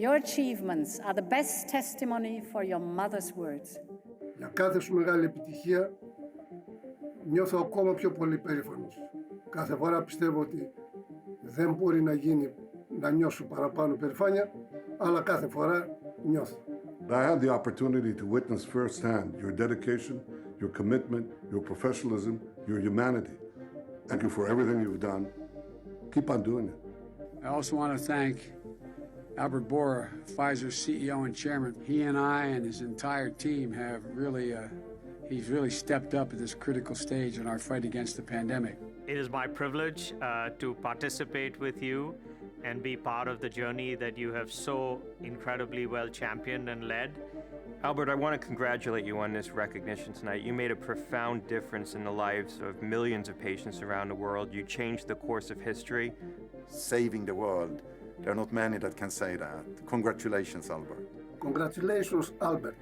Your achievements are the best testimony for your mother's words.
Για κάθε σου μεγάλη επιτυχία νιώθω ακόμα πιο πολύ περήφανος. Κάθε φορά πιστεύω ότι δεν μπορεί να γίνει να νιώσω παραπάνω περηφάνεια, αλλά κάθε φορά νιώθω.
I had the opportunity to witness firsthand your dedication, your commitment, your professionalism, your humanity. Thank you for everything you've done. Keep on doing it.
I also want to thank Albert Bourla, Pfizer's CEO and chairman. He and I and his entire team have really, he's really stepped up at this critical stage in our fight against the pandemic.
It is my privilege to participate with you and be part of the journey that you have so incredibly well championed and led.
Albert, I want to congratulate you on this recognition tonight. You made a profound difference in the lives of millions of patients around the world. You changed the course of history.
Saving the world. There are not many that can say that. Congratulations, Albert.
Congratulations, Albert.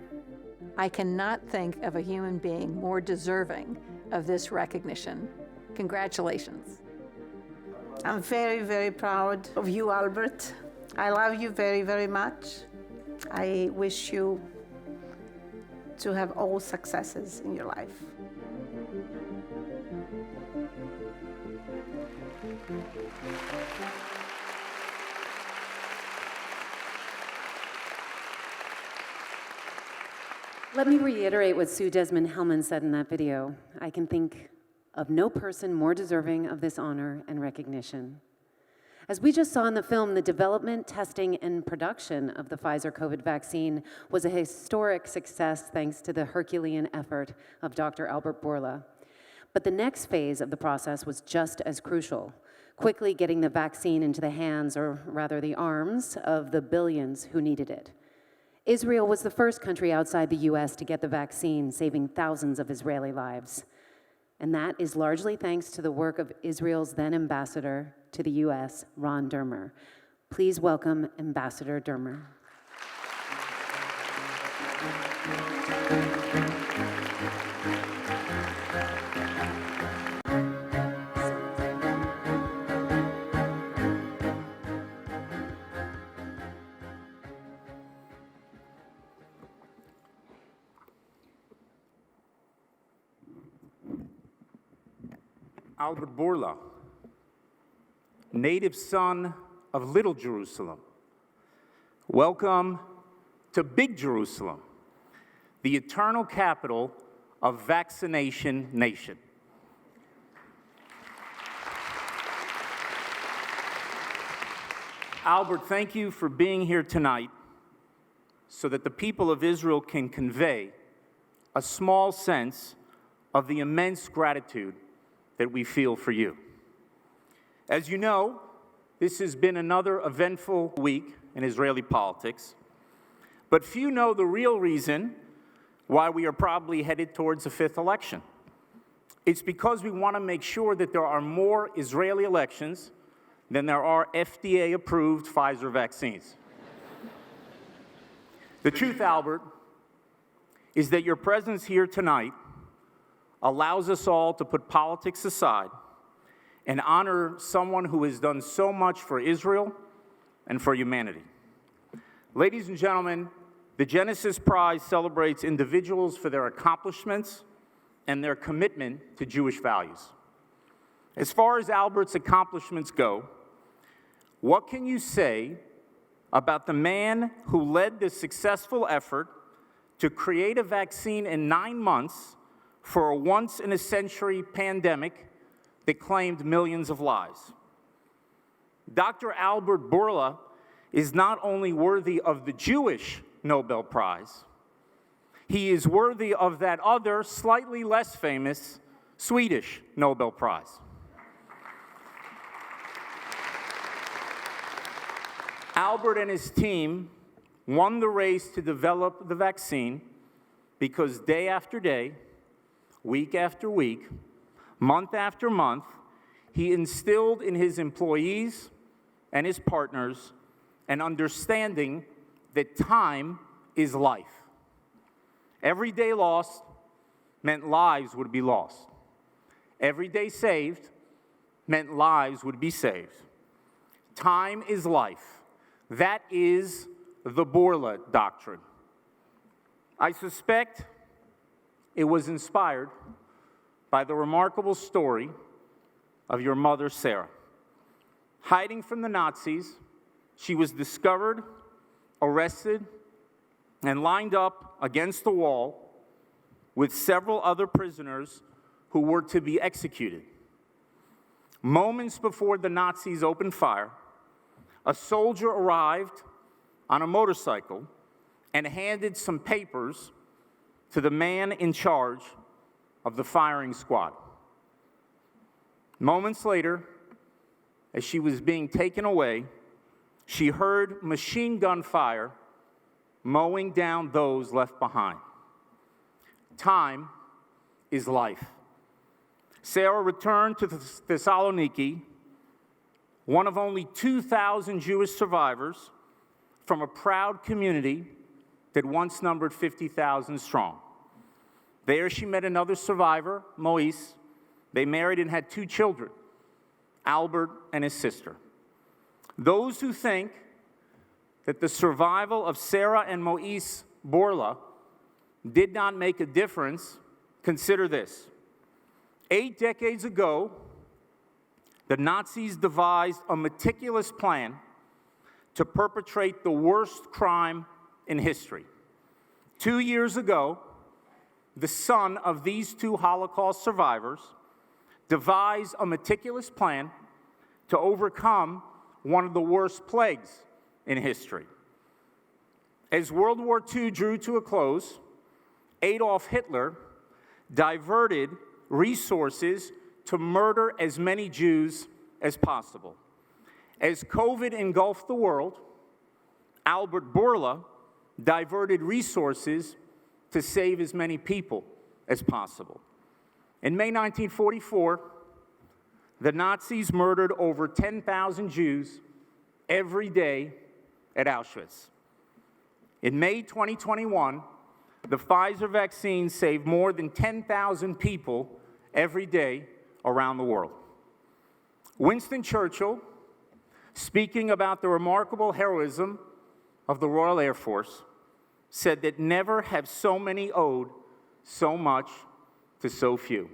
I cannot think of a human being more deserving of this recognition. Congratulations.
I'm very, very proud of you, Albert. I love you very, very much. I wish you to have all successes in your life.
Let me reiterate what Sue Desmond-Hellmann said in that video. I can think of no person more deserving of this honor and recognition. As we just saw in the film, the development, testing, and production of the Pfizer COVID vaccine was a historic success thanks to the Herculean effort of Dr. Albert Bourla. But the next phase of the process was just as crucial, quickly getting the vaccine into the hands, or rather the arms, of the billions who needed it. Israel was the first country outside the US to get the vaccine, saving thousands of Israeli lives. And that is largely thanks to the work of Israel's then ambassador to the US, Ron Dermer. Please welcome Ambassador Dermer.
Albert Bourla, native son of Little Jerusalem. Welcome to Big Jerusalem, the eternal capital of Vaccination Nation. Albert, thank you for being here tonight so that the people of Israel can convey a small sense of the immense gratitude that we feel for you. As you know, this has been another eventful week in Israeli politics, but few know the real reason why we are probably headed towards a fifth election. It's because we want to make sure that there are more Israeli elections than there are FDA-approved Pfizer vaccines. The truth, Albert, is that your presence here tonight allows us all to put politics aside and honor someone who has done so much for Israel and for humanity. Ladies and gentlemen, the Genesis Prize celebrates individuals for their accomplishments and their commitment to Jewish values. As far as Albert's accomplishments go, what can you say about the man who led this successful effort to create a vaccine in 9 months for a once-in-a-century pandemic that claimed millions of lives? Dr. Albert Bourla is not only worthy of the Jewish Nobel Prize, he is worthy of that other, slightly less famous, Swedish Nobel Prize. Albert and his team won the race to develop the vaccine because day after day, week after week, month after month, he instilled in his employees and his partners an understanding that time is life. Every day lost meant lives would be lost. Every day saved meant lives would be saved. Time is life. That is the Bourla doctrine. I suspect it was inspired by the remarkable story of your mother, Sarah. Hiding from the Nazis, she was discovered, arrested, and lined up against the wall with several other prisoners who were to be executed. Moments before the Nazis opened fire, a soldier arrived on a motorcycle and handed some papers to the man in charge of the firing squad. Moments later, as she was being taken away, she heard machine gun fire mowing down those left behind. Time is life. Sarah returned to Thessaloniki, one of only 2,000 Jewish survivors from a proud community that once numbered 50,000 strong. There she met another survivor, Moise. They married and had 2 children, Albert and his sister. Those who think that the survival of Sarah and Moise Bourla did not make a difference, consider this. 8 decades ago, the Nazis devised a meticulous plan to perpetrate the worst crime in history. 2 years ago, the son of these 2 Holocaust survivors devised a meticulous plan to overcome one of the worst plagues in history. As World War II drew to a close, Adolf Hitler diverted resources to murder as many Jews as possible. As COVID engulfed the world, Albert Bourla diverted resources to save as many people as possible. In May 1944, the Nazis murdered over 10,000 Jews every day at Auschwitz. In May 2021, the Pfizer vaccine saved more than 10,000 people every day around the world. Winston Churchill, speaking about the remarkable heroism of the Royal Air Force, said that never have so many owed so much to so few.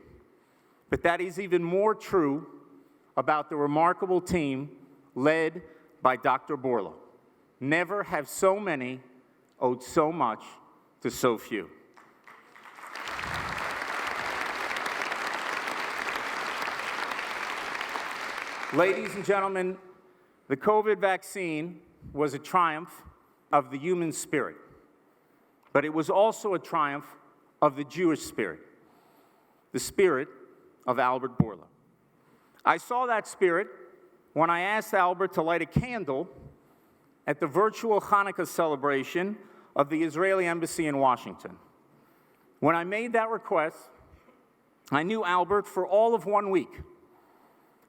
But that is even more true about the remarkable team led by Dr. Bourla. Never have so many owed so much to so few. Ladies and gentlemen, the COVID vaccine was a triumph of the human spirit, but it was also a triumph of the Jewish spirit, the spirit of Albert Bourla. I saw that spirit when I asked Albert to light a candle at the virtual Hanukkah celebration of the Israeli embassy in Washington. When I made that request, I knew Albert for all of 1 week,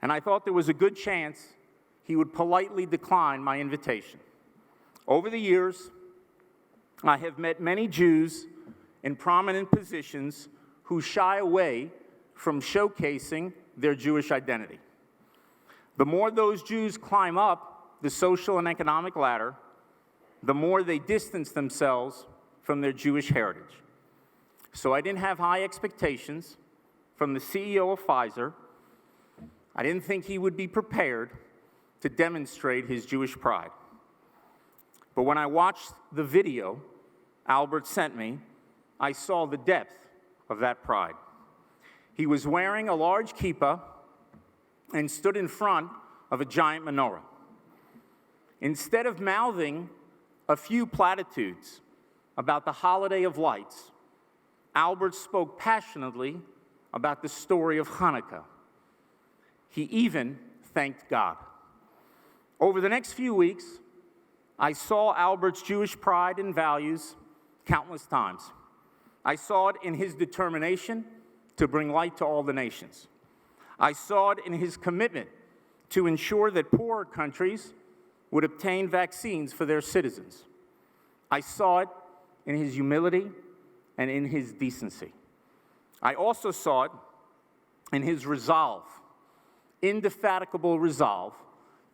and I thought there was a good chance he would politely decline my invitation. Over the years, I have met many Jews in prominent positions who shy away from showcasing their Jewish identity. The more those Jews climb up the social and economic ladder, the more they distance themselves from their Jewish heritage. So I didn't have high expectations from the CEO of Pfizer. I didn't think he would be prepared to demonstrate his Jewish pride. But when I watched the video Albert sent me, I saw the depth of that pride. He was wearing a large kippah and stood in front of a giant menorah. Instead of mouthing a few platitudes about the holiday of lights, Albert spoke passionately about the story of Hanukkah. He even thanked God. Over the next few weeks, I saw Albert's Jewish pride and values countless times. I saw it in his determination to bring light to all the nations. I saw it in his commitment to ensure that poorer countries would obtain vaccines for their citizens. I saw it in his humility and in his decency. I also saw it in his resolve, indefatigable resolve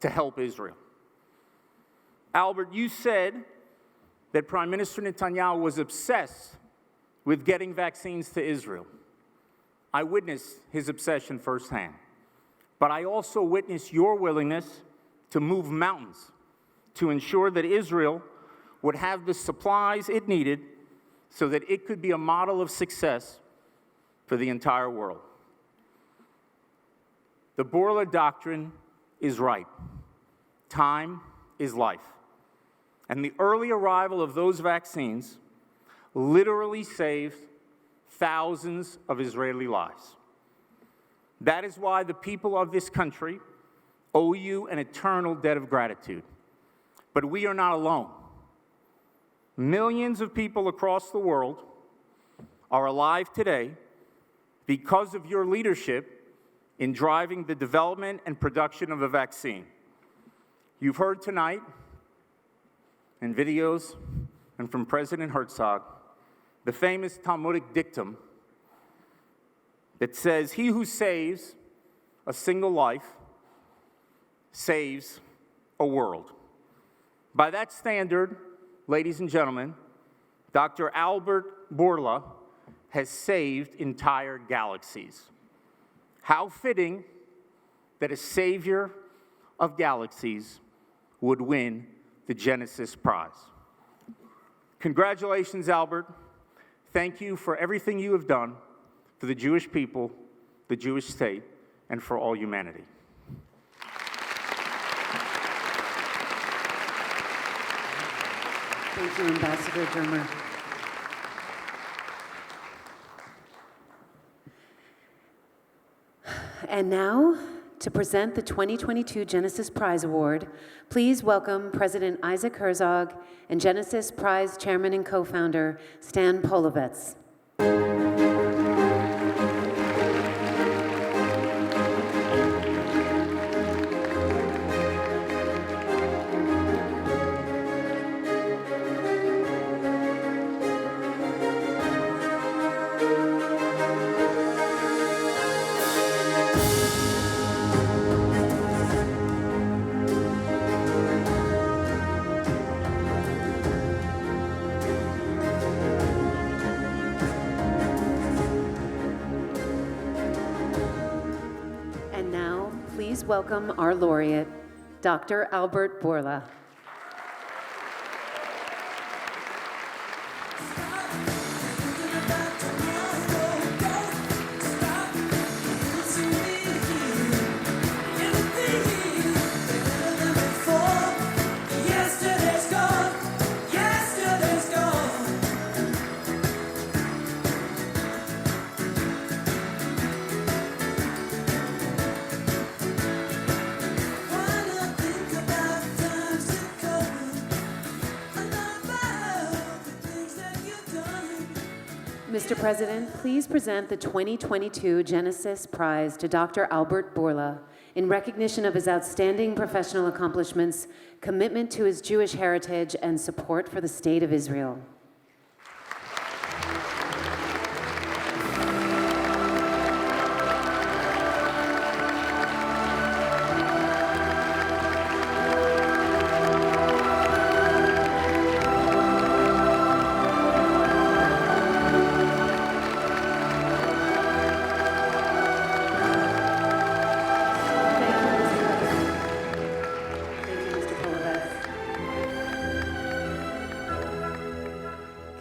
to help Israel. Albert, you said that Prime Minister Netanyahu was obsessed with getting vaccines to Israel. I witnessed his obsession firsthand, but I also witnessed your willingness to move mountains to ensure that Israel would have the supplies it needed so that it could be a model of success for the entire world. The Bourla doctrine is right. Time is life. And the early arrival of those vaccines literally saved thousands of Israeli lives. That is why the people of this country owe you an eternal debt of gratitude. But we are not alone. Millions of people across the world are alive today because of your leadership in driving the development and production of a vaccine. You've heard tonight in videos and from President Herzog the famous Talmudic dictum that says, "He who saves a single life saves a world." By that standard, ladies and gentlemen, Dr. Albert Bourla has saved entire galaxies. How fitting that a savior of galaxies would win the Genesis Prize. Congratulations, Albert. Thank you for everything you have done for the Jewish people, the Jewish state, and for all humanity.
Thank you, Ambassador Dermer. And now, to present the 2022 Genesis Prize Award, please welcome President Isaac Herzog and Genesis Prize Chairman and co-founder Stan Polovets. Please welcome our laureate, Dr. Albert Bourla. Mr. President, please present the 2022 Genesis Prize to Dr. Albert Bourla in recognition of his outstanding professional accomplishments, commitment to his Jewish heritage, and support for the State of Israel.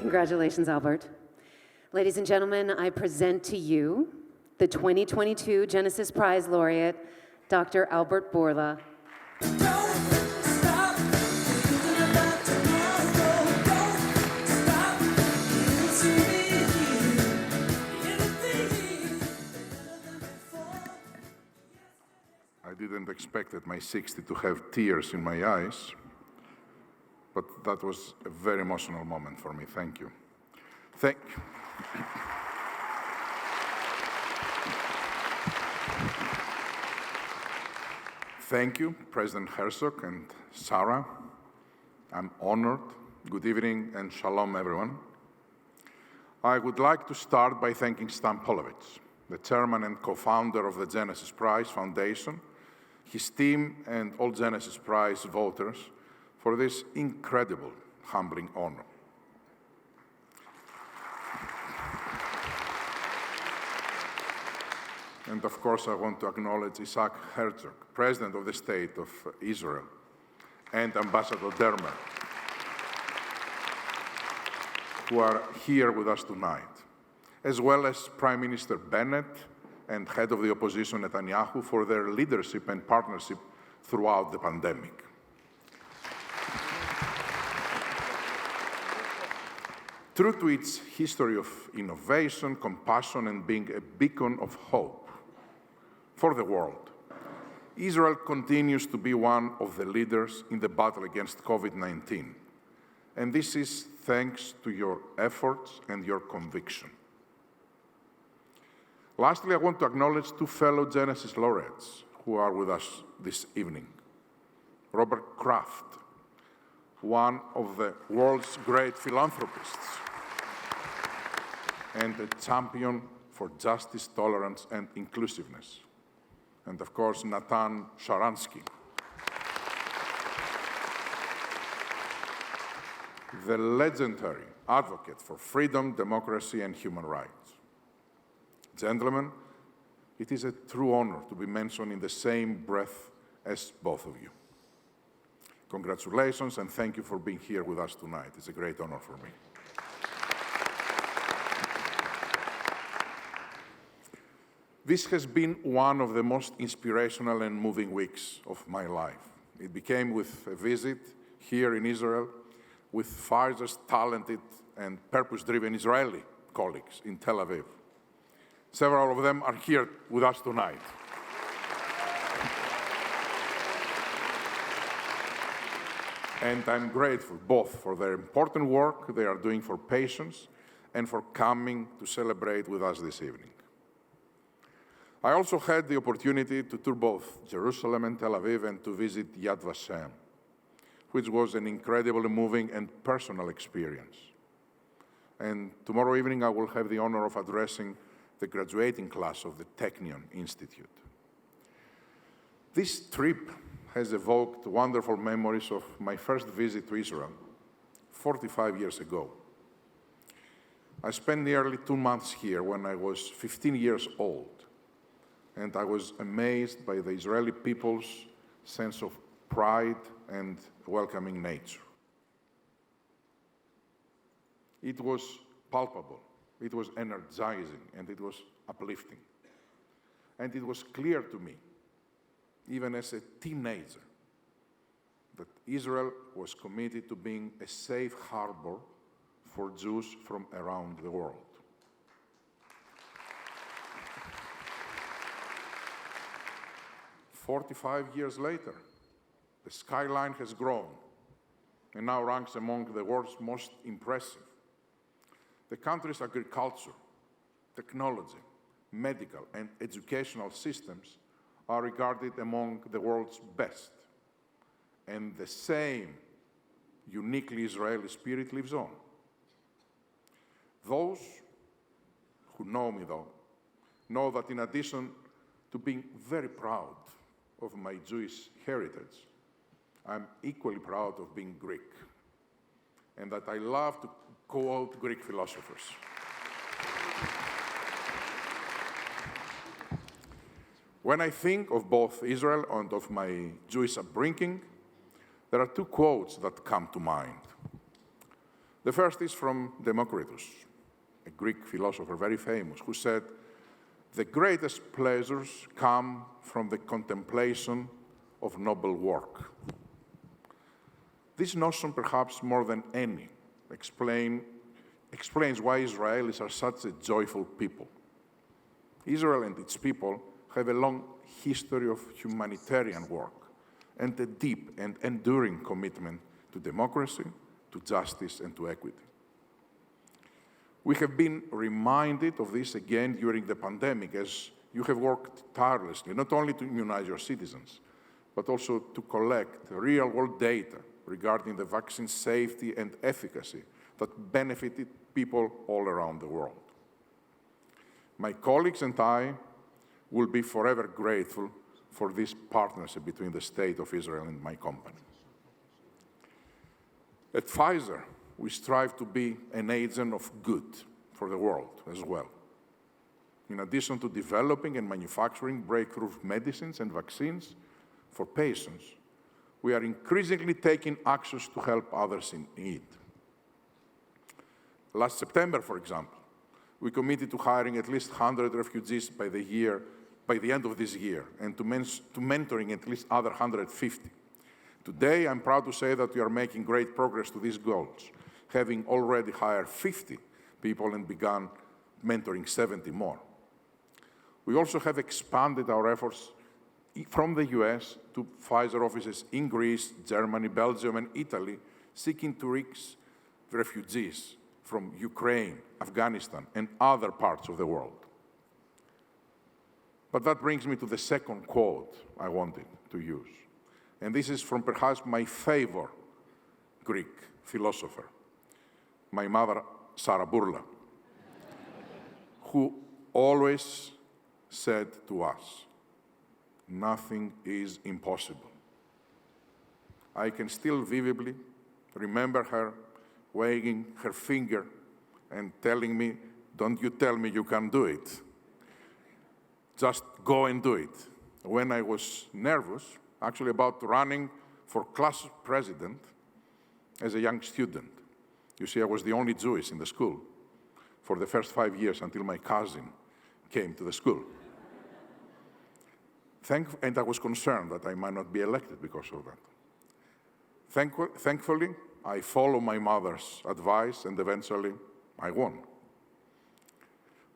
Congratulations, Albert. Ladies and gentlemen, I present to you the 2022 Genesis Prize Laureate, Dr. Albert Bourla.
I didn't expect at my 60 to have tears in my eyes, but that was a very emotional moment for me. Thank you. Thank you, President Herzog and Sarah. I'm honored. Good evening and shalom, everyone. I would like to start by thanking Stan Polovets, the chairman and co-founder of the Genesis Prize Foundation, his team, and all Genesis Prize voters for this incredible, humbling honor. And of course, I want to acknowledge Isaac Herzog, President of the State of Israel, and Ambassador Dermer, who are here with us tonight, as well as Prime Minister Bennett and Head of the Opposition Netanyahu for their leadership and partnership throughout the pandemic. True to its history of innovation, compassion, and being a beacon of hope for the world, Israel continues to be one of the leaders in the battle against COVID-19. And this is thanks to your efforts and your conviction. Lastly, I want to acknowledge two fellow Genesis laureates who are with us this evening. Robert Kraft, one of the world's great philanthropists, and a champion for justice, tolerance, and inclusiveness. And of course, Natan Sharansky, the legendary advocate for freedom, democracy, and human rights. Gentlemen, it is a true honor to be mentioned in the same breath as both of you. Congratulations, and thank you for being here with us tonight. It's a great honor for me. This has been one of the most inspirational and moving weeks of my life. It began with a visit here in Israel with Pfizer's talented and purpose-driven Israeli colleagues in Tel Aviv. Several of them are here with us tonight. And I'm grateful both for their important work they are doing for patients and for coming to celebrate with us this evening. I also had the opportunity to tour both Jerusalem and Tel Aviv and to visit Yad Vashem, which was an incredibly moving and personal experience. And tomorrow evening, I will have the honor of addressing the graduating class of the Technion Institute. This trip has evoked wonderful memories of my first visit to Israel 45 years ago. I spent nearly 2 months here when I was 15 years old, and I was amazed by the Israeli people's sense of pride and welcoming nature. It was palpable, it was energizing, and it was uplifting. And it was clear to me, even as a teenager, that Israel was committed to being a safe harbor for Jews from around the world. "45 years later, the skyline has grown and now ranks among the world's most impressive. The country's agriculture, technology, medical, and educational systems are regarded among the world's best. And the same uniquely Israeli spirit lives on. Those who know me, though, know that in addition to being very proud of my Jewish heritage, I'm equally proud of being Greek, and that I love to quote Greek philosophers. When I think of both Israel and of my Jewish upbringing, there are 2 quotes that come to mind. The first is from Democritus, a Greek philosopher very famous, who said, "The greatest pleasures come from the contemplation of noble work." This notion, perhaps more than any, explains why Israelis are such a joyful people. Israel and its people have a long history of humanitarian work and a deep and enduring commitment to democracy, to justice, and to equity. We have been reminded of this again during the pandemic, as you have worked tirelessly, not only to immunize your citizens, but also to collect real-world data regarding the vaccine safety and efficacy that benefited people all around the world. My colleagues and I will be forever grateful for this partnership between the State of Israel and my company. At Pfizer, we strive to be an agent of good for the world as well. In addition to developing and manufacturing breakthrough medicines and vaccines for patients, we are increasingly taking actions to help others in need. Last September, for example, we committed to hiring at least 100 refugees by the end of this year, and to mentoring at least other 150. Today, I'm proud to say that we are making great progress to these goals, having already hired 50 people and begun mentoring 70 more. We also have expanded our efforts from the US to Pfizer offices in Greece, Germany, Belgium, and Italy, seeking to reach refugees from Ukraine, Afghanistan, and other parts of the world. But that brings me to the second quote I wanted to use. And this is from perhaps my favorite Greek philosopher, my mother, Sarah Bourla, who always said to us, nothing is impossible. I can still vividly remember her wagging her finger and telling me, don't you tell me you can't do it. Just go and do it. When I was nervous, actually about running for class president as a young student. You see, I was the only Jewish in the school for the first 5 years until my cousin came to the school. And I was concerned that I might not be elected because of that. Thankfully, I followed my mother's advice and eventually I won.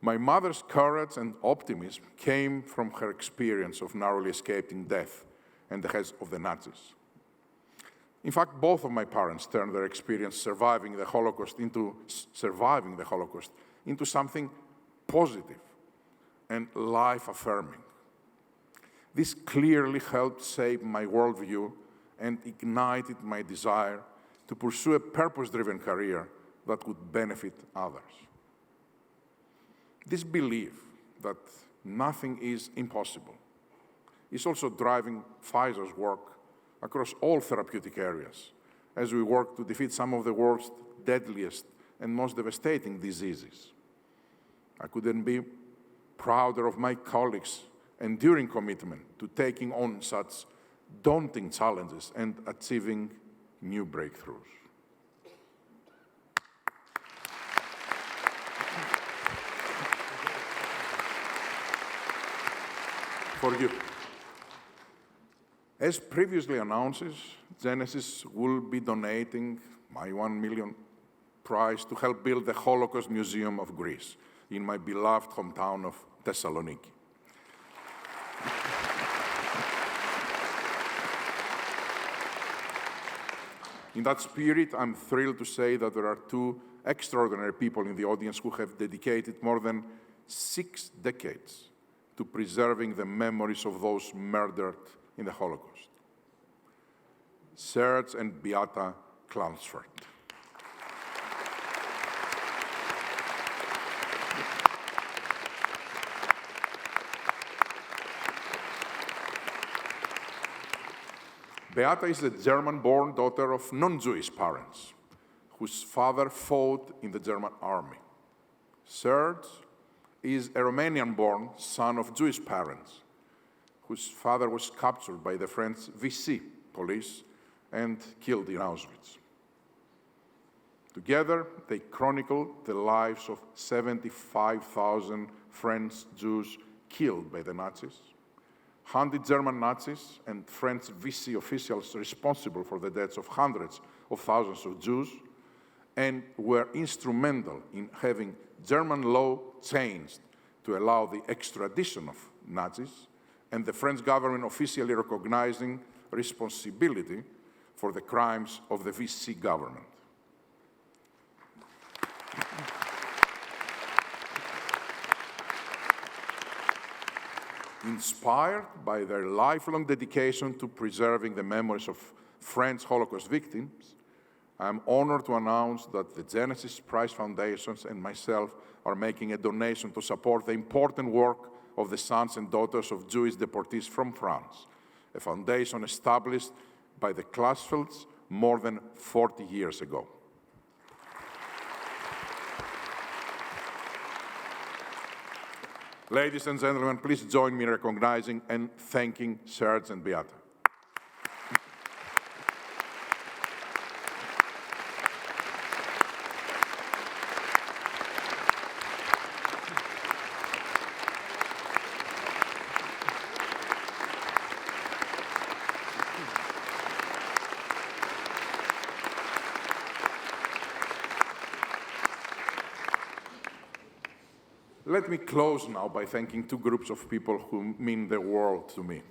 My mother's courage and optimism came from her experience of narrowly escaping death and the hands of the Nazis. In fact, both of my parents turned their experience surviving the Holocaust into something positive and life-affirming. This clearly helped shape my worldview and ignited my desire to pursue a purpose-driven career that would benefit others. This belief that nothing is impossible is also driving Pfizer's work across all therapeutic areas as we work to defeat some of the world's deadliest and most devastating diseases. I couldn't be prouder of my colleagues' enduring commitment to taking on such daunting challenges and achieving new breakthroughs. For you. As previously announced, Genesis will be donating my $1 million prize to help build the Holocaust Museum of Greece in my beloved hometown of Thessaloniki. In that spirit, I'm thrilled to say that there are two extraordinary people in the audience who have dedicated more than 6 decades to preserving the memories of those murdered in the Holocaust. Serge and Beata Clounsford. Beata is the German-born daughter of non-Jewish parents, whose father fought in the German army. Serge is a Romanian-born son of Jewish parents, whose father was captured by the French Vichy police and killed in Auschwitz. Together, they chronicled the lives of 75,000 French Jews killed by the Nazis, 100 German Nazis and French Vichy officials responsible for the deaths of hundreds of thousands of Jews, and were instrumental in having German law changed to allow the extradition of Nazis, and the French government officially recognizing responsibility for the crimes of the Vichy government. Inspired by their lifelong dedication to preserving the memories of French Holocaust victims, I am honored to announce that the Genesis Prize Foundations and myself are making a donation to support the important work of the sons and daughters of Jewish deportees from France, a foundation established by the Klasfelds more than 40 years ago. Ladies and gentlemen, please join me in recognizing and thanking Serge and Beata. Let me close now by thanking two groups of people who mean the world to me.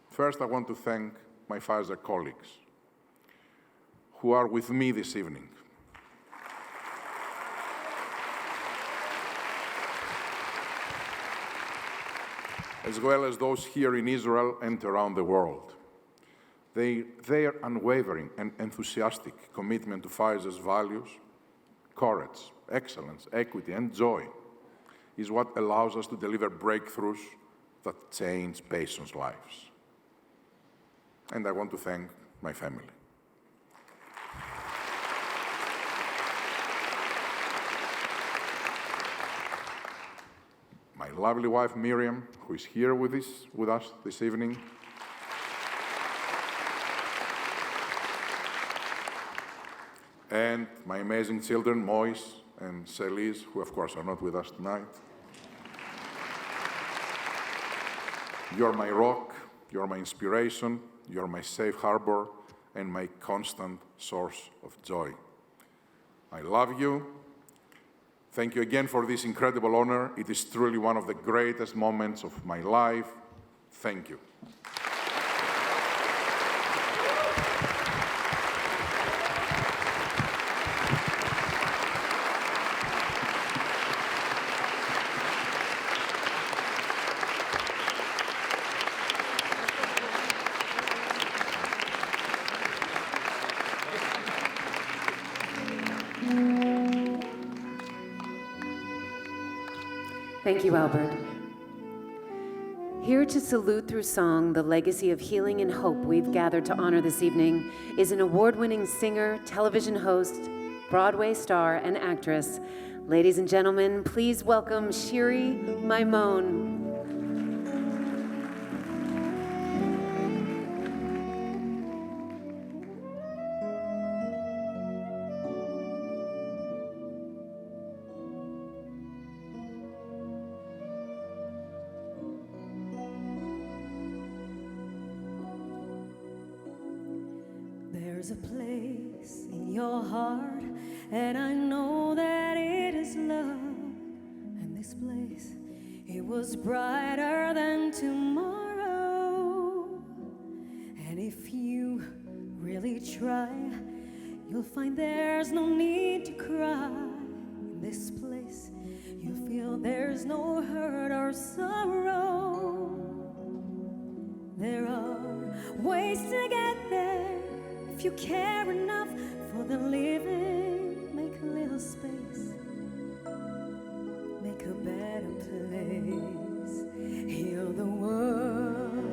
First, I want to thank my Pfizer colleagues who are with me this evening. As well as those here in Israel and around the world. Their unwavering and enthusiastic commitment to Pfizer's values, courage, excellence, equity, and joy is what allows us to deliver breakthroughs that change patients' lives. And I want to thank my family. My lovely wife, Miriam, who is here with us this evening. And my amazing children, Moise and Celise, who of course are not with us tonight. You're my rock, you're my inspiration, you're my safe harbor, and my constant source of joy. I love you. Thank you again for this incredible honor. It is truly one of the greatest moments of my life. Thank you.
Thank you, Albert. Here to salute through song the legacy of healing and hope we've gathered to honor this evening is an award-winning singer, television host, Broadway star, and actress. Ladies and gentlemen, please welcome Shiri Maimon.
There's a place in your heart, and I know that it is love. And this place, it was brighter than tomorrow. And if you really try, you'll find there's no need to cry. In this place, you feel there's no hurt or sorrow. There are ways to get there. If you care enough for the living, make a little space, make a better place, heal the world,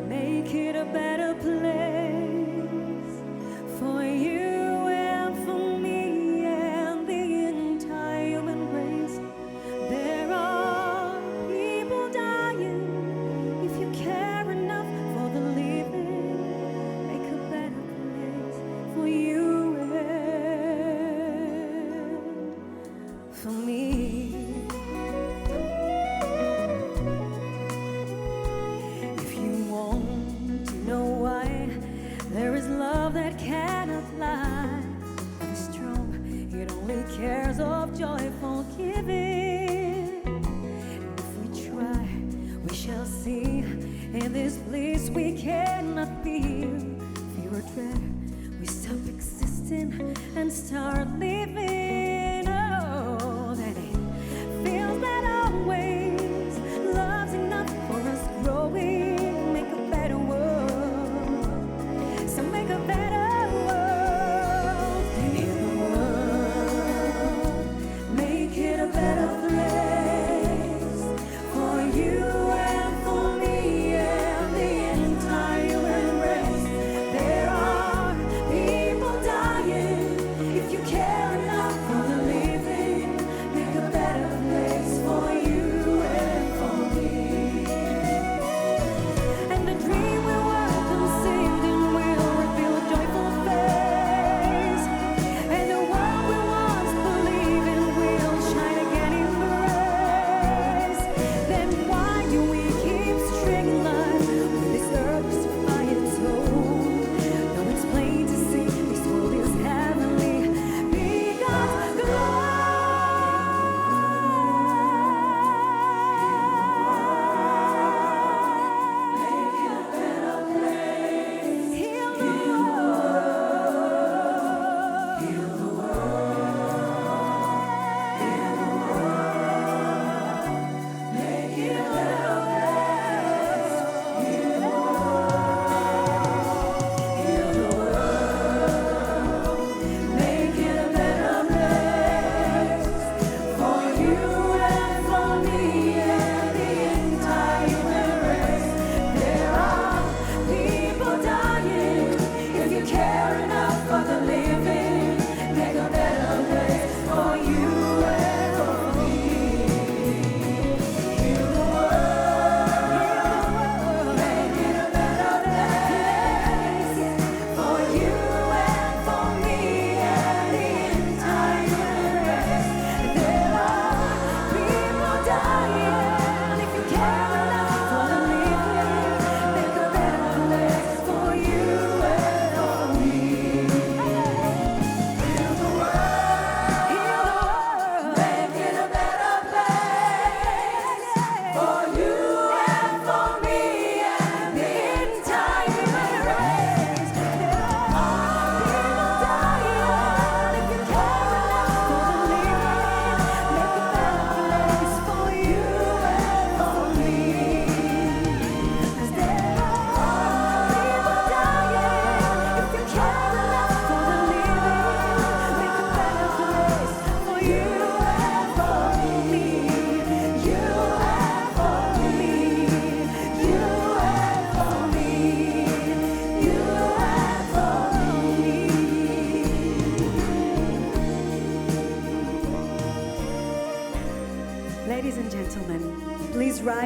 make it a better place for you and for me and the entire human race. There are people dying. If you care enough for the living, for you and for me. If you want to know why, there is love that cannot lie. Love is strong, it only cares of joyful giving. And if we try, we shall see. In this place we cannot feel fear or dread. We stop existing and start living. Oh, that it feels that always love's enough for us growing. Make a better world. So make a better world. Heal the world. Make it a better place for you and for me and the entire human race. There are people dying. If you care enough for the living, make a better place for you and for me. And the dream will work conceived and will reveal a joyful face. And the world we once believed in will shine again in grace. Then why do we keep stringing life with this earth's fire told? Though it's plain to see this world is heavenly, be God's glory. Make it a better place. Heal the world. Heal the world. Heal the world. Make it a better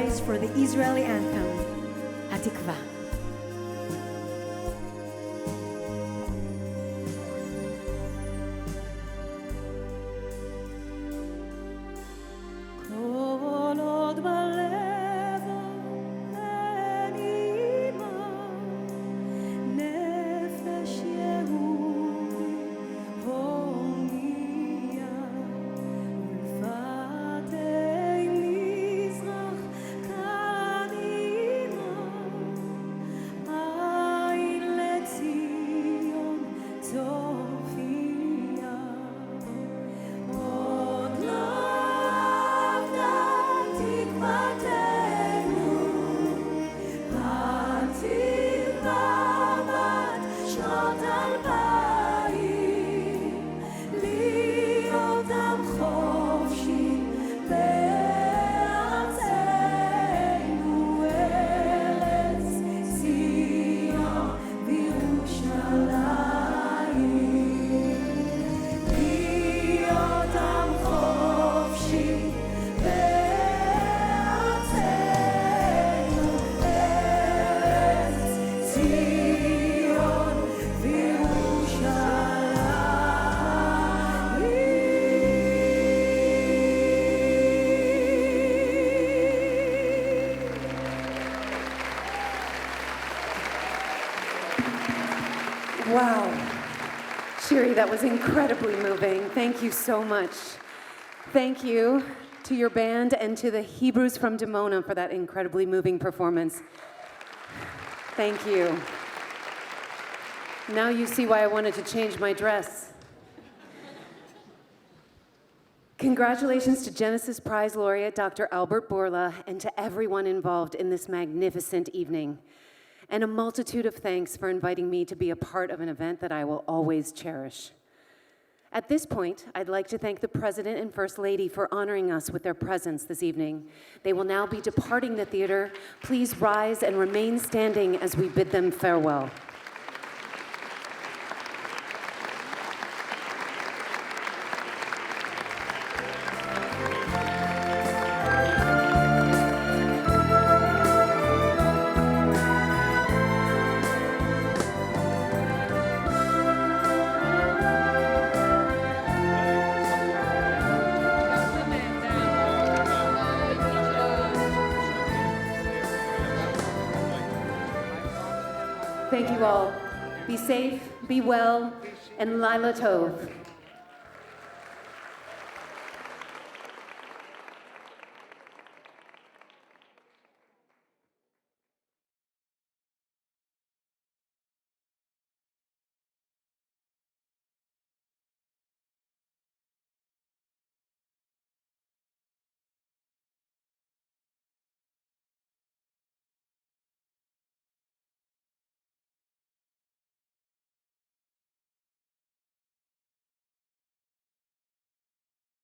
rise for the Israeli anthem, Hatikva.
Wow. Shiri, that was incredibly moving. Thank you so much. Thank you to your band and to the Hebrews from Dimona for that incredibly moving performance. Thank you. Now you see why I wanted to change my dress. Congratulations to Genesis Prize Laureate Dr. Albert Bourla and to everyone involved in this magnificent evening. And a multitude of thanks for inviting me to be a part of an event that I will always cherish. At this point, I'd like to thank the President and First Lady for honoring us with their presence this evening. They will now be departing the theater. Please rise and remain standing as we bid them farewell. Thank you all. Be safe, be well, and Laila Tov.